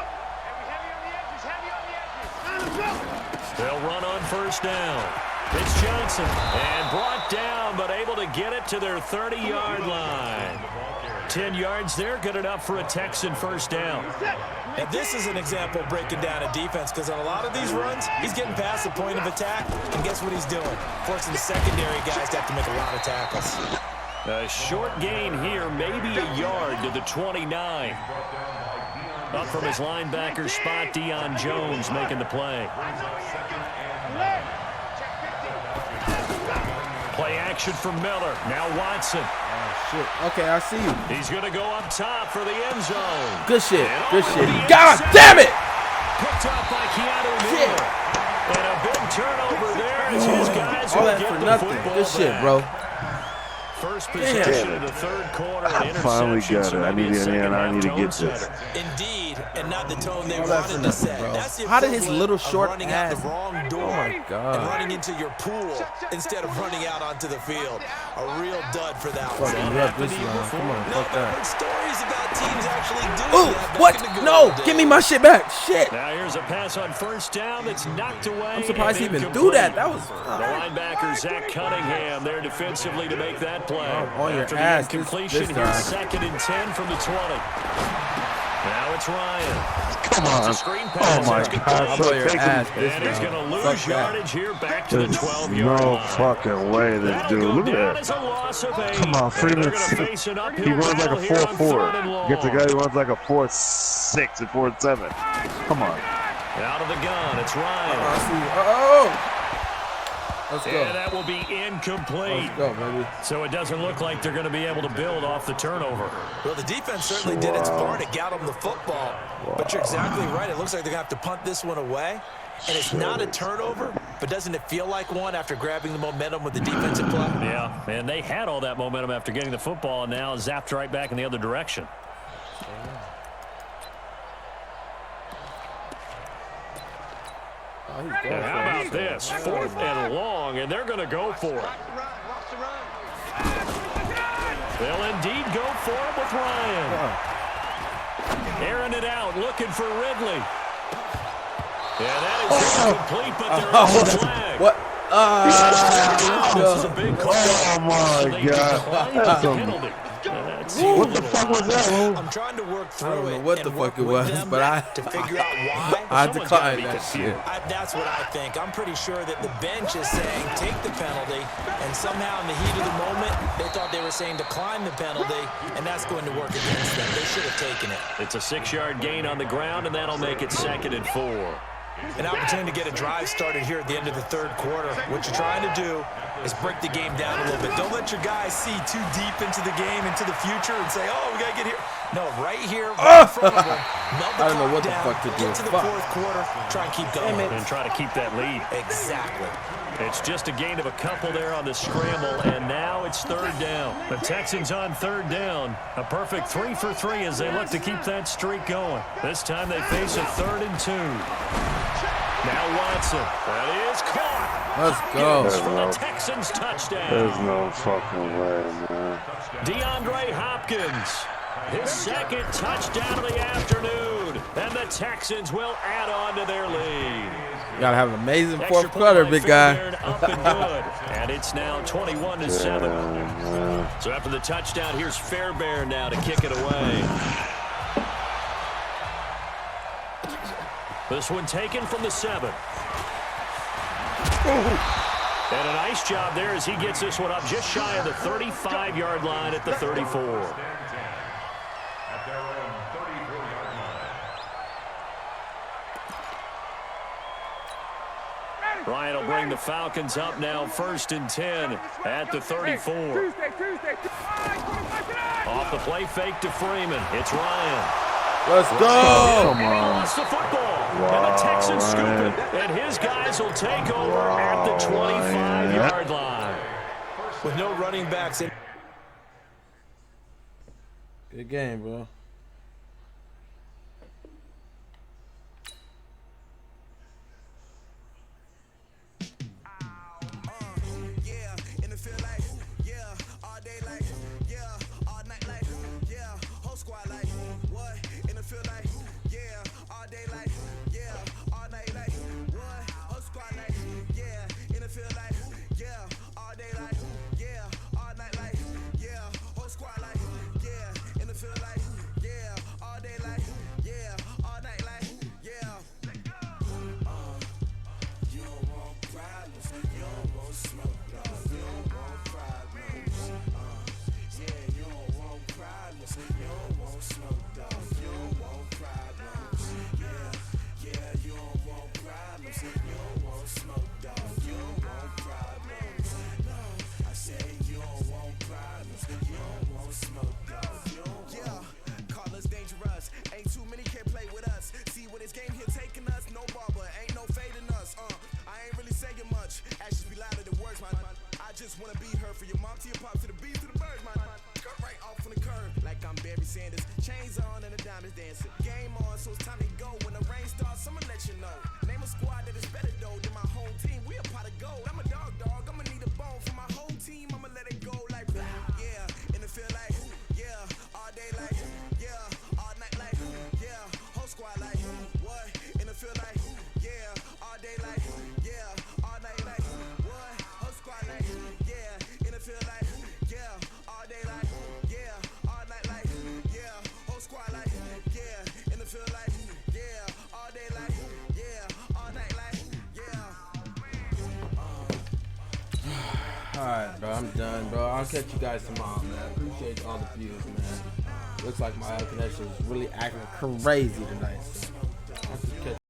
Heavy on the edges. They'll run on first down. It's Johnson, and brought down, but able to get it to their 30-yard line. 10 yards there, good enough for a Texan first down. And this is an example of breaking down a defense, because on a lot of these runs, he's getting past the point of attack, and guess what he's doing? Forcing the secondary guys to have to make a lot of tackles. A short gain here, maybe a yard to the 29. Up from his linebacker spot, Deion Jones making the play. Play action from Miller. Now Watson. Shit. Okay, I see you. He's going to go up top for the end zone. Good shit. Good shit. God damn it! Picked up by Keanu Miller. And a big turnover there as his guys all will that get for the nothing. football Good shit, back. bro. First possession of the third quarter. I finally got it. I need to get this. Indeed, and not the tone they All that for wanted to nothing, set. bro. That's the How did his equivalent little of short running ass? out the wrong door Oh my God. and running into your pool instead of running out onto the field. A real dud for that one. Fucking rep this line. Come on, No, fuck but I've heard that. stories about teams actually doing Ooh, that. what? back in the good No, old give me days. my shit back. Shit. Now here's a pass on first down that's knocked away. I'm surprised he and even threw that. incomplete. That was The linebacker, Zach Cunningham, there defensively to make that play. Oh, on your After ass the this incompletion, time. here's 2nd and 10 from the 20. Now it's Ryan. Come on. It's a screen pass. Oh my That's God. complete. I'm on your ass this And he's time. going to Fuck lose that. yardage here back to the There's 12-yard no line. fucking way this That'll dude. go Look down at as that. a loss of 8. Come on, And Freeman. they're gonna face an uphill He runs like battle a here on 3rd and 4-4. long. Gets a guy who runs like a 4-6 and 4-7. Come on. Out of the gun, it's Ryan. I see you. Oh! Let's go. And that will be incomplete. Let's go, baby. So it doesn't look like they're going to be able to build off the turnover. Well, the defense certainly did its part to get them the football. But you're exactly right. It looks like they're going to have to punt this one away. And it's not a turnover, but doesn't it feel like one after grabbing the momentum with the defensive play? Yeah, and they had all that momentum after getting the football and now zapped right back in the other direction. Oh, he's And going how for about it. this? 4th and long, and they're going to go for it. They'll indeed go for it with Ryan. Airing it out, looking for Ridley. Yeah, that is incomplete, but there is a flag. What? This is a big call. Oh my God. That's a, Penalty. what the fuck was that? I'm trying to work through I don't know it what and the work fuck it with was, them but I to figure out why. I Someone's gotta declined be that shit. confused. That's what I think. I'm pretty sure that the bench is saying take the penalty, and somehow in the heat of the moment, they thought they were saying decline the penalty, and that's going to work against them. They should have taken it. It's a 6-yard gain on the ground, and that'll make it 2nd and 4. An opportunity to get a drive started here at the end of the third quarter. What you're trying to do is break the game down a little bit. Don't let your guys see too deep into the game, into the future, and say, oh, we got to get here. No, right here, right in front of them. Melt the I don't know clock what the down, fuck to do. get to the Fuck. fourth quarter, try and keep going. And try to keep that lead. Exactly. It's just a gain of a couple there on the scramble, and now it's 3rd down. The Texans on 3rd down. A perfect 3 for 3 as they look to keep that streak going. This time they face a 3rd and 2. Now Watson. That is caught. Let's go. Hopkins for the Texans touchdown. There's no fucking way, man. DeAndre Hopkins. His 2nd touchdown of the afternoon. And the Texans will add on to their lead. You gotta have an amazing Extra fourth quarter, point big by guy. Fairbairn, up and good. And it's now 21-7. So after the touchdown, here's Fairbairn now to kick it away. This one taken from the 7. And a nice job there as he gets this one up just shy of the 35-yard line at the 34. At their own 34-yard line. Ryan will bring the Falcons up now 1st and 10 at the 34. Off the play fake to Freeman. It's Ryan. Let's go. Come on. Lost the football. And the Texans scoop it. And his guys will take over at the 25-yard line. With no running backs in. Good game, bro. squad like, what? In the field like, yeah. All day like, yeah. All night like, what? Whole squad like, yeah. In the field like, yeah. All day like, yeah. All night like, yeah. Whole squad like, yeah. In the field like, yeah. All day like, yeah. All night like, yeah. You don't want problems, you don't want smoke, dog. You don't want problems. Yeah, you don't want problems, you don't want smoke, dog. You don't want problems. Yeah, you don't want problems, you don't want smoke, dog. You don't want problems. No, I say you don't want problems, you don't want smoke, dog. You don't want. Call us dangerous. Ain't too many can play with us. See what this game here taking us. No barber, ain't no fading us. I ain't really saying much. Actions be louder than words, man. I just wanna be heard. For your mom to your pop to the beat to the birds, man. Cut right off on the curb like I'm Barry Sanders. Chains on and the diamonds dancing. Game on, so it's time to go. When the rain starts, I'ma let you know. Name a squad that is better though than my home team. We a pot of gold. I'm a dog. I'ma need a bone for my whole team. I'ma let it go like, yeah. In the field like, yeah. All day like, yeah. All night like, yeah. Whole squad like, what? In the field like, yeah. All day like, yeah. All night like, what? Whole squad like, yeah. In the field like, yeah. All day like, yeah. All night like, yeah. Whole squad like, yeah. In the field like, yeah. All day like, yeah. All night like, yeah. Alright, bro, I'm done, bro. I'll catch you guys tomorrow, man. Appreciate all the views, man. Looks like my connection is really acting crazy tonight. So.